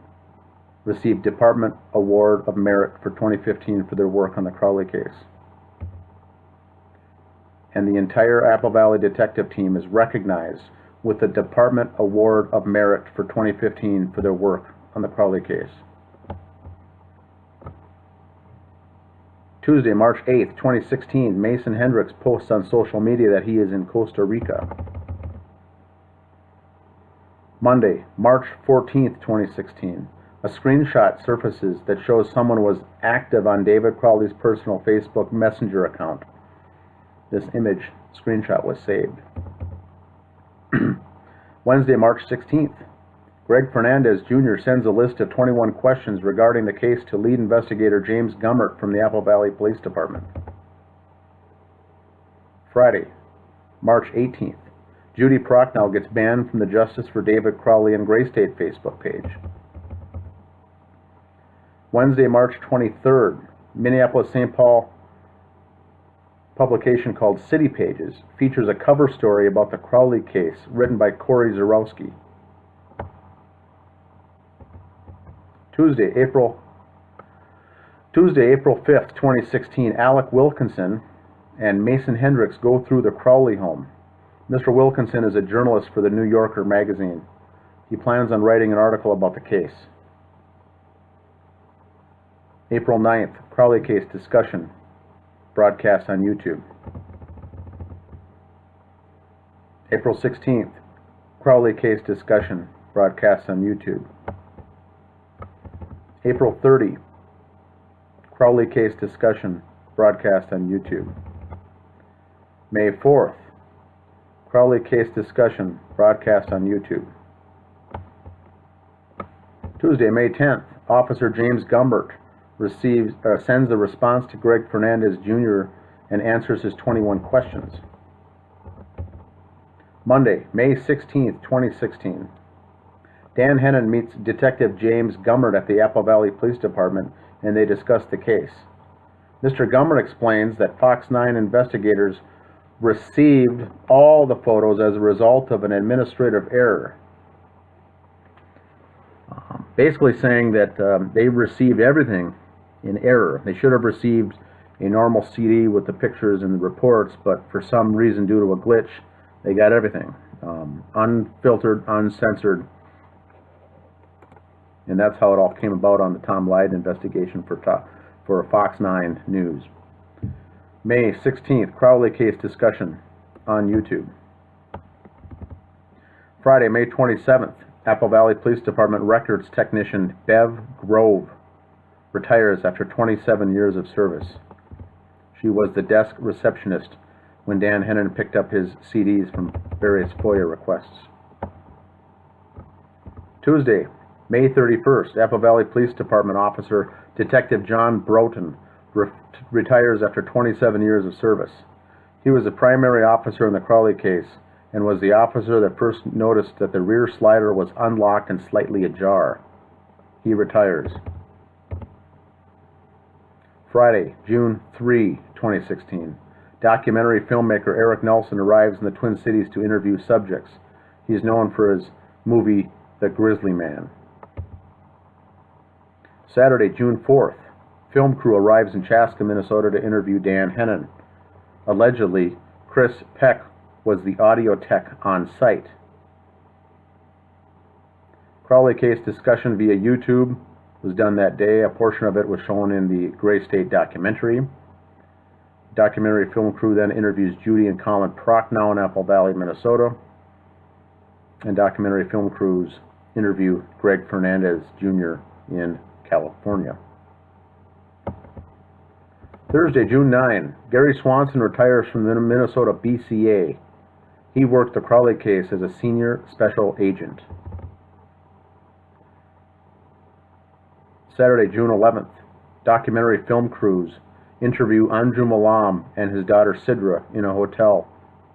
received Department Award of Merit for 2015 for their work on the Crowley case. And the entire Apple Valley detective team is recognized with the Department Award of Merit for 2015 for their work on the Crowley case. Tuesday, March 8th, 2016, Mason Hendricks posts on social media that he is in Costa Rica. Monday, March 14th, 2016, a screenshot surfaces that shows someone was active on David Crowley's personal Facebook Messenger account. This image screenshot was saved. Wednesday, March 16th, Greg Fernandez Jr. sends a list of 21 questions regarding the case to lead investigator James Gummert from the Apple Valley Police Department. Friday, March 18th, Judy Prochnow gets banned from the Justice for David Crowley and Gray State Facebook page. Wednesday, March 23rd, Minneapolis-St. Paul publication called City Pages features a cover story about the Crowley case written by Corey Zarowski. Tuesday, April 5th, 2016, Alec Wilkinson and Mason Hendricks go through the Crowley home. Mr. Wilkinson is a journalist for the New Yorker magazine. He plans on writing an article about the case. April 9th, Crowley case discussion, broadcast on YouTube. April 16th, Crowley case discussion, broadcast on YouTube. April 30, Crowley case discussion, broadcast on YouTube. May 4th, Crowley case discussion, broadcast on YouTube. Tuesday, May 10th, Officer James Gumbert sends a response to Greg Fernandez Jr. and answers his 21 questions. Monday, May 16th, 2016. Dan Hennen meets Detective James Gummert at the Apple Valley Police Department, and they discuss the case. Mr. Gummert explains that Fox 9 investigators received all the photos as a result of an administrative error. Basically saying that they received everything in error. They should have received a normal CD with the pictures and the reports, but for some reason, due to a glitch, they got everything. Unfiltered, uncensored. And that's how it all came about on the Tom Lydon investigation for Fox 9 News. May 16th, Crowley case discussion on YouTube. Friday, May 27th, Apple Valley Police Department records technician Bev Grove retires after 27 years of service. She was the desk receptionist when Dan Hennen picked up his CDs from various FOIA requests. Tuesday, May 31st, Apple Valley Police Department officer Detective John Broughton retires after 27 years of service. He was the primary officer in the Crowley case and was the officer that first noticed that the rear slider was unlocked and slightly ajar. He retires. Friday, June 3, 2016. Documentary filmmaker Eric Nelson arrives in the Twin Cities to interview subjects. He is known for his movie The Grizzly Man. Saturday, June 4th. Film crew arrives in Chaska, Minnesota to interview Dan Hennen. Allegedly, Chris Peck was the audio tech on site. Crowley case discussion via YouTube was done that day. A portion of it was shown in the Gray State documentary. Documentary film crew then interviews Judy and Colin Prochnow in Apple Valley, Minnesota. And documentary film crews interview Greg Fernandez Jr. in California. Thursday, June 9, Gary Swanson retires from the Minnesota BCA. He worked the Crowley case as a senior special agent. Saturday, June 11th, documentary film crews interview Anjum Alam and his daughter Sidra in a hotel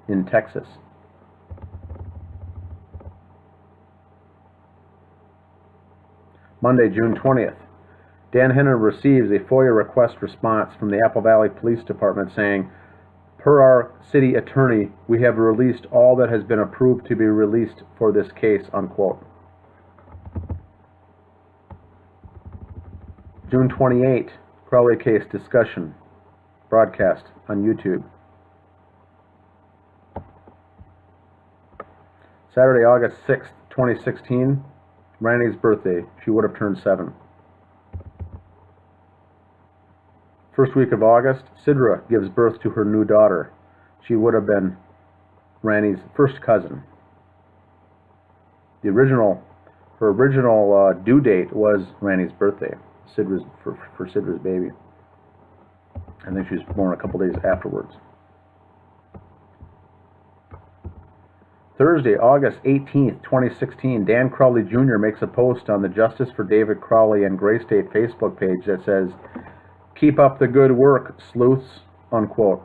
in Texas. Monday, June 20th, Dan Hennen receives a FOIA request response from the Apple Valley Police Department saying, "Per our city attorney, we have released all that has been approved to be released for this case," unquote. June 28, Crowley case discussion, broadcast on YouTube. Saturday, August 6th, 2016, Randy's birthday. She would have turned 7. First week of August, Sidra gives birth to her new daughter. She would have been Randy's first cousin. Her original due date was Randy's birthday, for Sidra's baby. I think she was born a couple days afterwards. Thursday, August 18th, 2016, Dan Crowley Jr. makes a post on the Justice for David Crowley and Gray State Facebook page that says, "Keep up the good work, sleuths," unquote.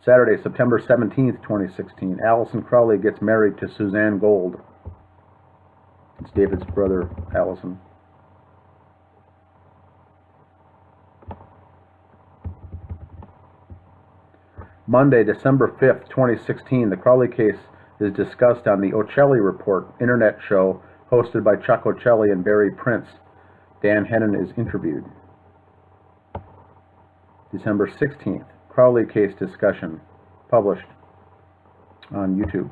Saturday, September 17th, 2016, Allison Crowley gets married to Suzanne Gold. It's David's brother, Allison. Monday, December 5th, 2016, the Crowley case is discussed on the Ocelli Report internet show hosted by Chuck Ocelli and Barry Prince. Dan Hennen is interviewed. December 16th, Crowley case discussion, published on YouTube.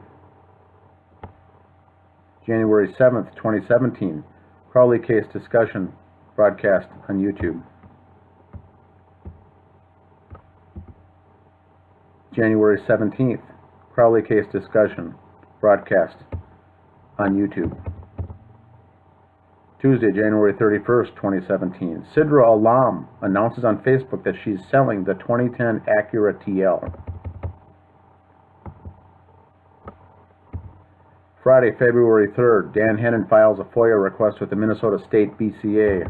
January 7th, 2017, Crowley case discussion, broadcast on YouTube. January 17th, Crowley case discussion, broadcast on YouTube. Tuesday, January 31st, 2017, Sidra Alam announces on Facebook that she's selling the 2010 Acura TL. Friday, February 3rd, Dan Hennen files a FOIA request with the Minnesota State BCA.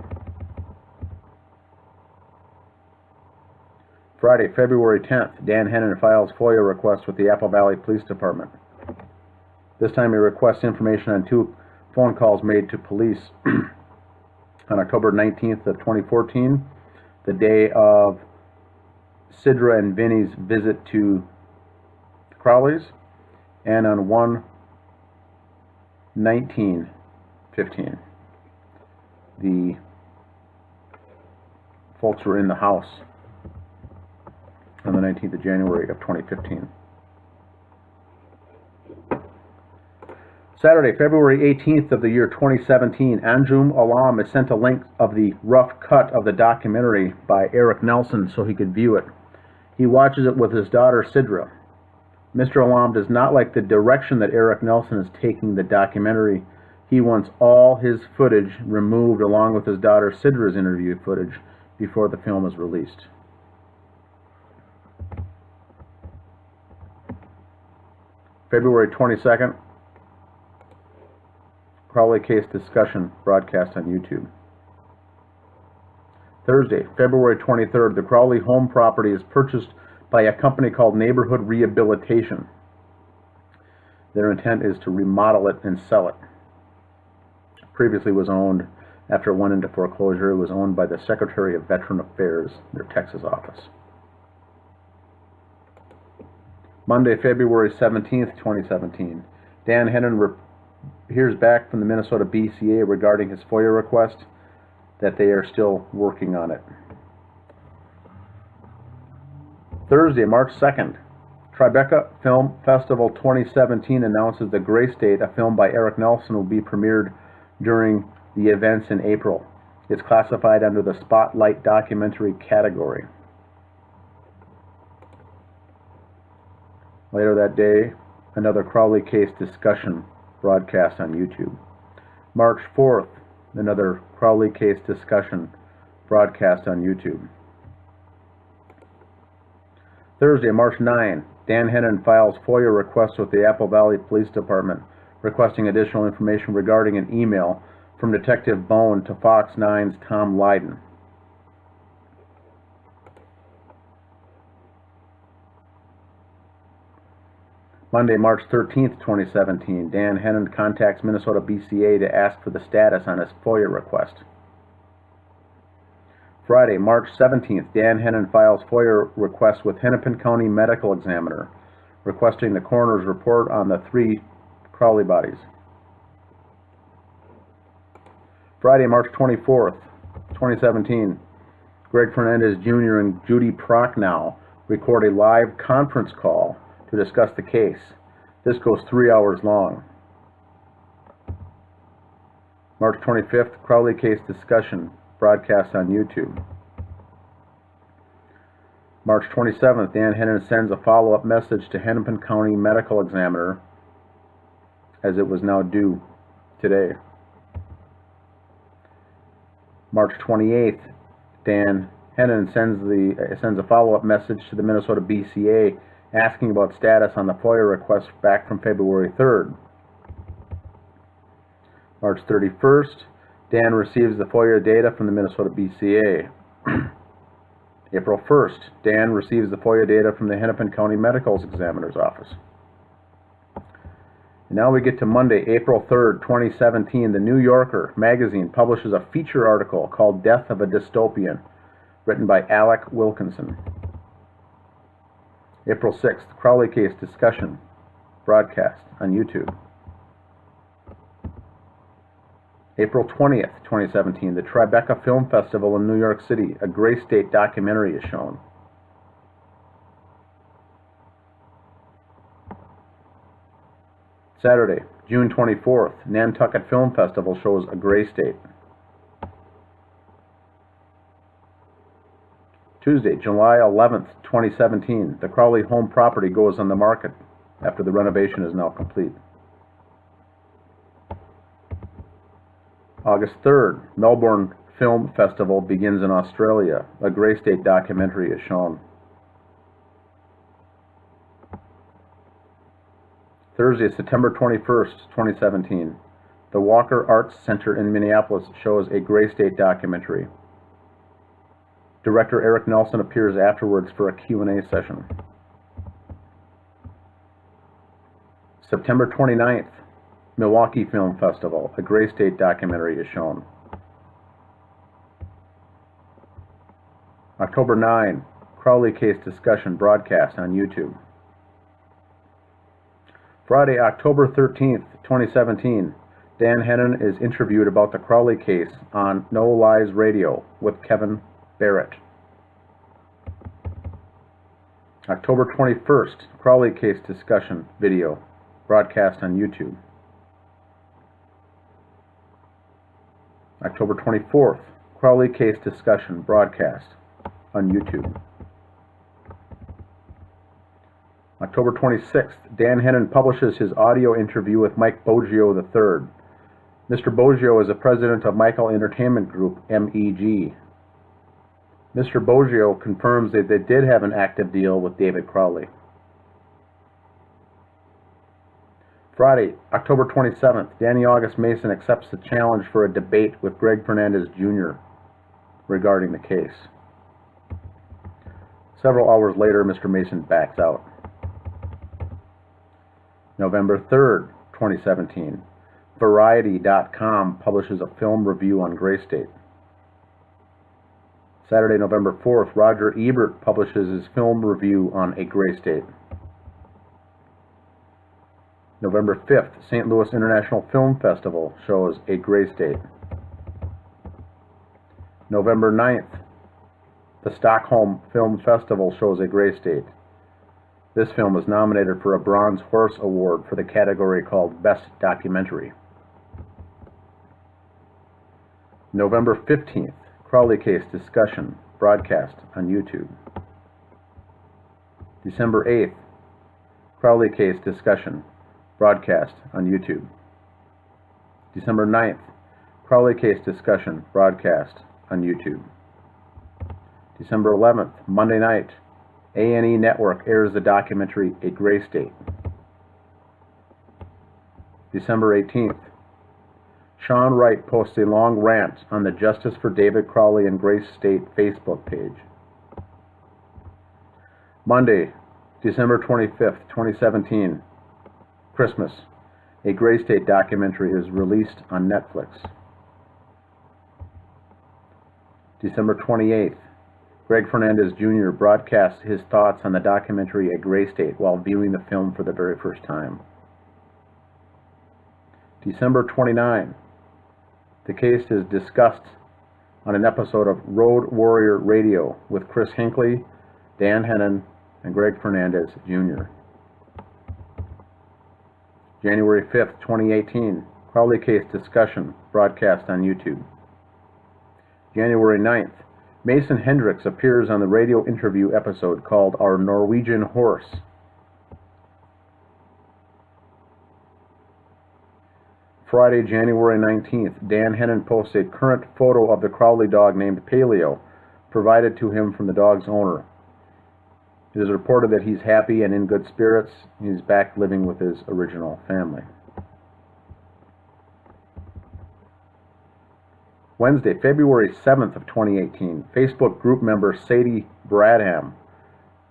Friday, February 10th, Dan Hennen files FOIA request with the Apple Valley Police Department. This time he requests information on 2 phone calls made to police on October 19th of 2014, the day of Sidra and Vinny's visit to Crowley's, and on 1/19/15. The folks were in the house on the 19th of January of 2015. Saturday, February 18th of the year 2017, Anjum Alam is sent a link of the rough cut of the documentary by Eric Nelson so he could view it. He watches it with his daughter Sidra. Mr. Alam does not like the direction that Eric Nelson is taking the documentary. He wants all his footage removed along with his daughter Sidra's interview footage before the film is released. February 22nd, Crowley case discussion, broadcast on YouTube. Thursday, February 23rd, the Crowley home property is purchased by a company called Neighborhood Rehabilitation. Their intent is to remodel it and sell it. Previously was owned, after it went into foreclosure, it was owned by the Secretary of Veteran Affairs, their Texas office. Monday, February 17th, 2017. Dan Hennen hears back from the Minnesota BCA regarding his FOIA request. that they are still working on it. Thursday, March 2nd, Tribeca Film Festival 2017 announces The Gray State, a film by Eric Nelson, will be premiered during the events in April. It's classified under the Spotlight Documentary category. Later that day, another Crowley case discussion broadcast on YouTube. March 4th, another Crowley case discussion broadcast on YouTube. Thursday, March 9, Dan Hennen files FOIA request with the Apple Valley Police Department, requesting additional information regarding an email from Detective Bone to Fox 9's Tom Lydon. Monday, March 13th, 2017, Dan Hennen contacts Minnesota BCA to ask for the status on his FOIA request. Friday, March 17th, Dan Hennen files FOIA request with Hennepin County Medical Examiner, requesting the coroner's report on the 3 Crowley bodies. Friday, March 24th, 2017, Greg Fernandez Jr. and Judy Prochnow record a live conference call to discuss the case. This goes 3 hours long. March 25th, Crowley case discussion broadcast on YouTube. March 27th, Dan Hennen sends a follow-up message to Hennepin County Medical Examiner, as it was now due today. March 28th, Dan Hennen sends a follow-up message to the Minnesota BCA asking about status on the FOIA request back from February 3rd. March 31st, Dan receives the FOIA data from the Minnesota BCA. April 1st, Dan receives the FOIA data from the Hennepin County Medical Examiner's office. And now we get to Monday, April 3rd, 2017. The New Yorker magazine publishes a feature article called Death of a Dystopian, written by Alec Wilkinson. April 6th, Crowley case discussion broadcast on YouTube. April 20th, 2017, the Tribeca Film Festival in New York City, a Gray State documentary is shown. Saturday, June 24th, Nantucket Film Festival shows A Gray State. Tuesday, July 11th, 2017, the Crowley home property goes on the market after the renovation is now complete. August 3rd, Melbourne Film Festival begins in Australia. A Gray State documentary is shown. Thursday, September 21st, 2017, the Walker Arts Center in Minneapolis shows A Gray State documentary. Director Eric Nelson appears afterwards for a Q&A session. September 29th, Milwaukee Film Festival, a Gray State documentary is shown. October 9, Crowley case discussion broadcast on YouTube. Friday, October 13th, 2017, Dan Hennen is interviewed about the Crowley case on No Lies Radio with Kevin Barrett. October 21st, Crowley case discussion video broadcast on YouTube. October 24th, Crowley case discussion broadcast on YouTube. October 26th, Dan Hennen publishes his audio interview with Mike Boggio III. Mr. Boggio is the president of Michael Entertainment Group, MEG. Mr. Boggio confirms that they did have an active deal with David Crowley. Friday, October 27th, Danny August Mason accepts the challenge for a debate with Greg Fernandez Jr. regarding the case. Several hours later, Mr. Mason backs out. November 3rd, 2017, Variety.com publishes a film review on Gray State. Saturday, November 4th, Roger Ebert publishes his film review on A Gray State. November 5th, St. Louis International Film Festival shows A Gray State. November 9th, the Stockholm Film Festival shows a gray state. This film was nominated for a Bronze Horse Award for the category called Best Documentary. November 15th, Crowley case discussion, broadcast on YouTube. December 8th, Crowley case discussion, broadcast on YouTube. December 9th, Crowley case discussion, broadcast on YouTube. December 11th, Monday night, A&E Network airs the documentary A Gray State. December 18th, Sean Wright posts a long rant on the Justice for David Crowley and Gray State Facebook page. Monday, December 25th, 2017, Christmas, A Gray State documentary is released on Netflix. December 28th, Greg Fernandez Jr. broadcasts his thoughts on the documentary A Gray State while viewing the film for the very first time. December 29th, the case is discussed on an episode of Road Warrior Radio with Chris Hinckley, Dan Hennen, and Greg Fernandez Jr. January 5th, 2018, Crowley case discussion, broadcast on YouTube. January 9th, Mason Hendricks appears on the radio interview episode called Our Norwegian Horse. Friday, January 19th, Dan Hennen posts a current photo of the Crowley dog named Paleo, provided to him from the dog's owner. It is reported that he's happy and in good spirits. He's back living with his original family. Wednesday, February 7th of 2018, Facebook group member Sadie Bradham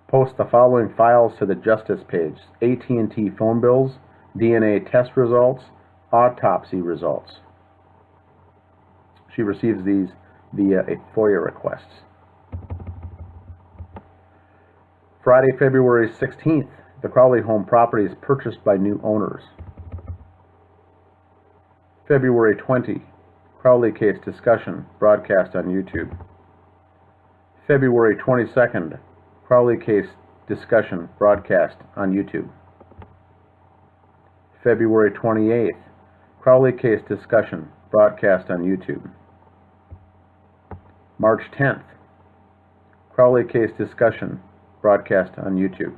posts the following files to the Justice page: AT&T phone bills, DNA test results, autopsy results. She receives these via a FOIA request. Friday, February 16th, the Crowley home property is purchased by new owners. February 20, Crowley case discussion, broadcast on YouTube. February 22nd, Crowley case discussion, broadcast on YouTube. February 28th, Crowley case discussion, broadcast on YouTube. March 10th, Crowley case discussion, broadcast on YouTube.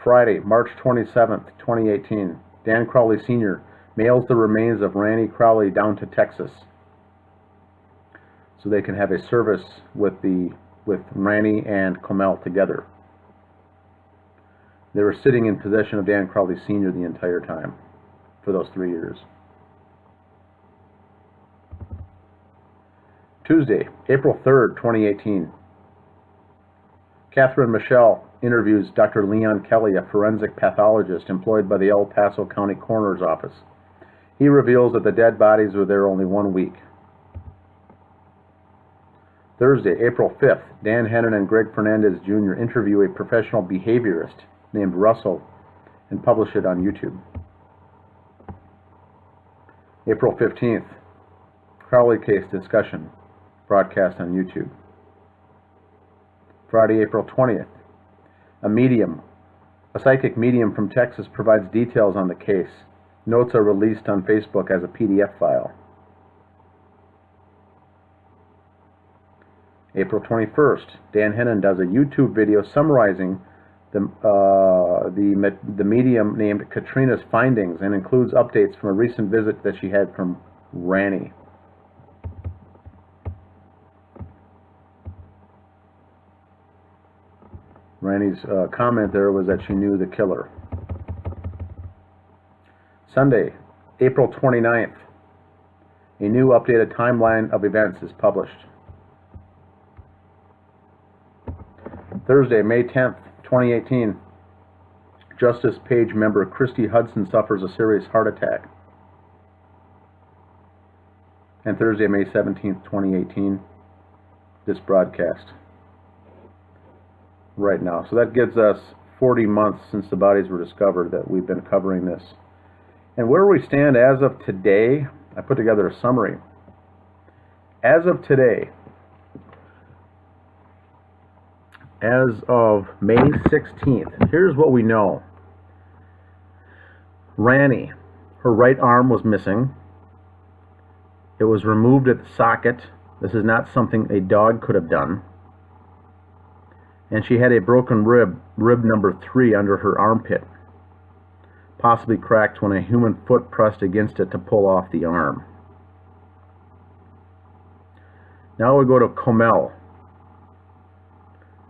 Friday, March 27th, 2018, Dan Crowley Sr. mails the remains of Randy Crowley down to Texas so they can have a service with Randy and Comel together. They were sitting in possession of Dan Crowley Sr. the entire time for those 3 years. Tuesday, April 3rd, 2018. Catherine Michelle interviews Dr. Leon Kelly, a forensic pathologist employed by the El Paso County Coroner's Office. He reveals that the dead bodies were there only 1 week. Thursday, April 5th, Dan Hennen and Greg Fernandez Jr. interview a professional behaviorist named Russell and publish it on YouTube. April 15th, Crowley case discussion, broadcast on YouTube. Friday, April 20th, a psychic medium from Texas provides details on the case. Notes are released on Facebook as a PDF file. April 21st, Dan Hennen does a YouTube video summarizing the medium named Katrina's findings and includes updates from a recent visit that she had from Ranny. Ranny's comment there was that she knew the killer. Sunday, April 29th, a new updated timeline of events is published. Thursday, May 10th, 2018, Justice Page member Christy Hudson suffers a serious heart attack. And Thursday, May 17th, 2018, this broadcast right now. So that gives us 40 months since the bodies were discovered that we've been covering this. And where we stand as of today, I put together a summary. As of today, as of May 16th, here's what we know. Ranny, her right arm was missing. It was removed at the socket. This is not something a dog could have done. And she had a broken rib number 3 under her armpit, possibly cracked when a human foot pressed against it to pull off the arm. Now we go to Comel.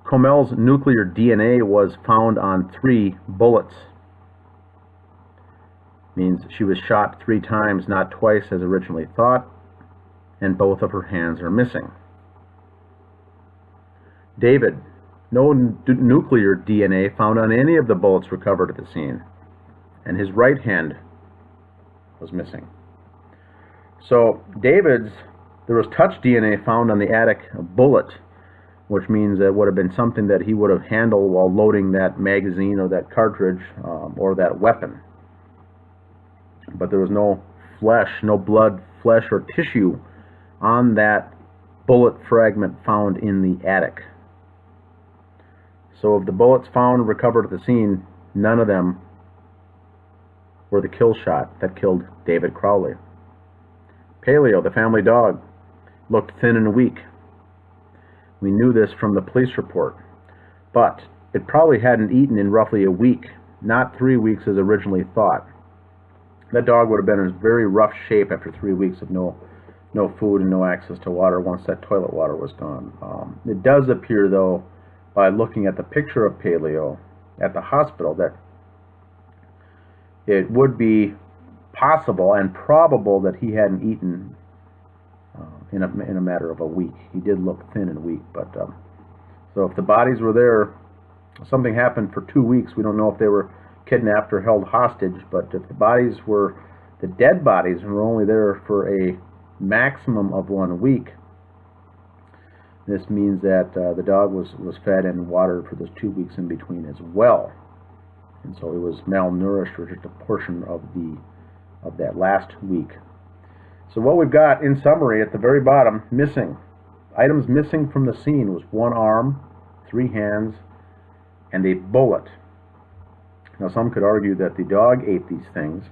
Comel's nuclear DNA was found on 3 bullets. Means she was shot 3 times, not twice as originally thought, and both of her hands are missing. David, no nuclear DNA found on any of the bullets recovered at the scene, and his right hand was missing. So David's, there was touch DNA found on the attic bullet, which means that it would have been something that he would have handled while loading that magazine or that cartridge or that weapon. But there was no flesh, no blood, flesh, or tissue on that bullet fragment found in the attic. So of the bullets found and recovered at the scene, none of them were the kill shot that killed David Crowley. Paleo, the family dog, looked thin and weak. We knew this from the police report, but it probably hadn't eaten in roughly a week, not 3 weeks as originally thought. That dog would have been in very rough shape after 3 weeks of no food and no access to water once that toilet water was gone. It does appear, though, by looking at the picture of Paleo at the hospital, that it would be possible and probable that he hadn't eaten in a matter of a week. He did look thin and weak, but so if the bodies were there, something happened for 2 weeks. We don't know if they were kidnapped or held hostage, but if the dead bodies were only there for a maximum of 1 week, this means that the dog was fed and watered for those 2 weeks in between as well, and so it was malnourished for just a portion of that last week. So what we've got in summary at the very bottom, missing items missing from the scene was 1 arm, 3 hands, and a bullet. Now some could argue that the dog ate these things.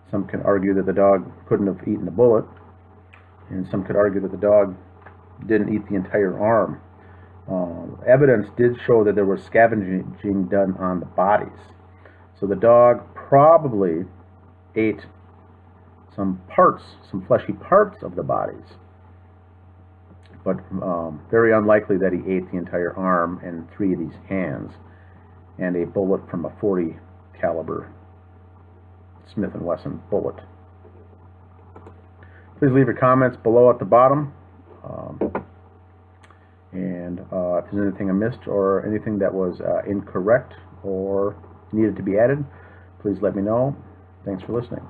Some could argue that the dog couldn't have eaten the bullet, and some could argue that the dog didn't eat the entire arm. Evidence did show that there was scavenging done on the bodies. So the dog probably ate some fleshy parts of the bodies, but very unlikely that he ate the entire arm and 3 of these hands and a bullet from a .40 caliber Smith & Wesson bullet. Please leave your comments below at the bottom, and if there's anything I missed or anything that was incorrect or needed to be added, please let me know. Thanks for listening.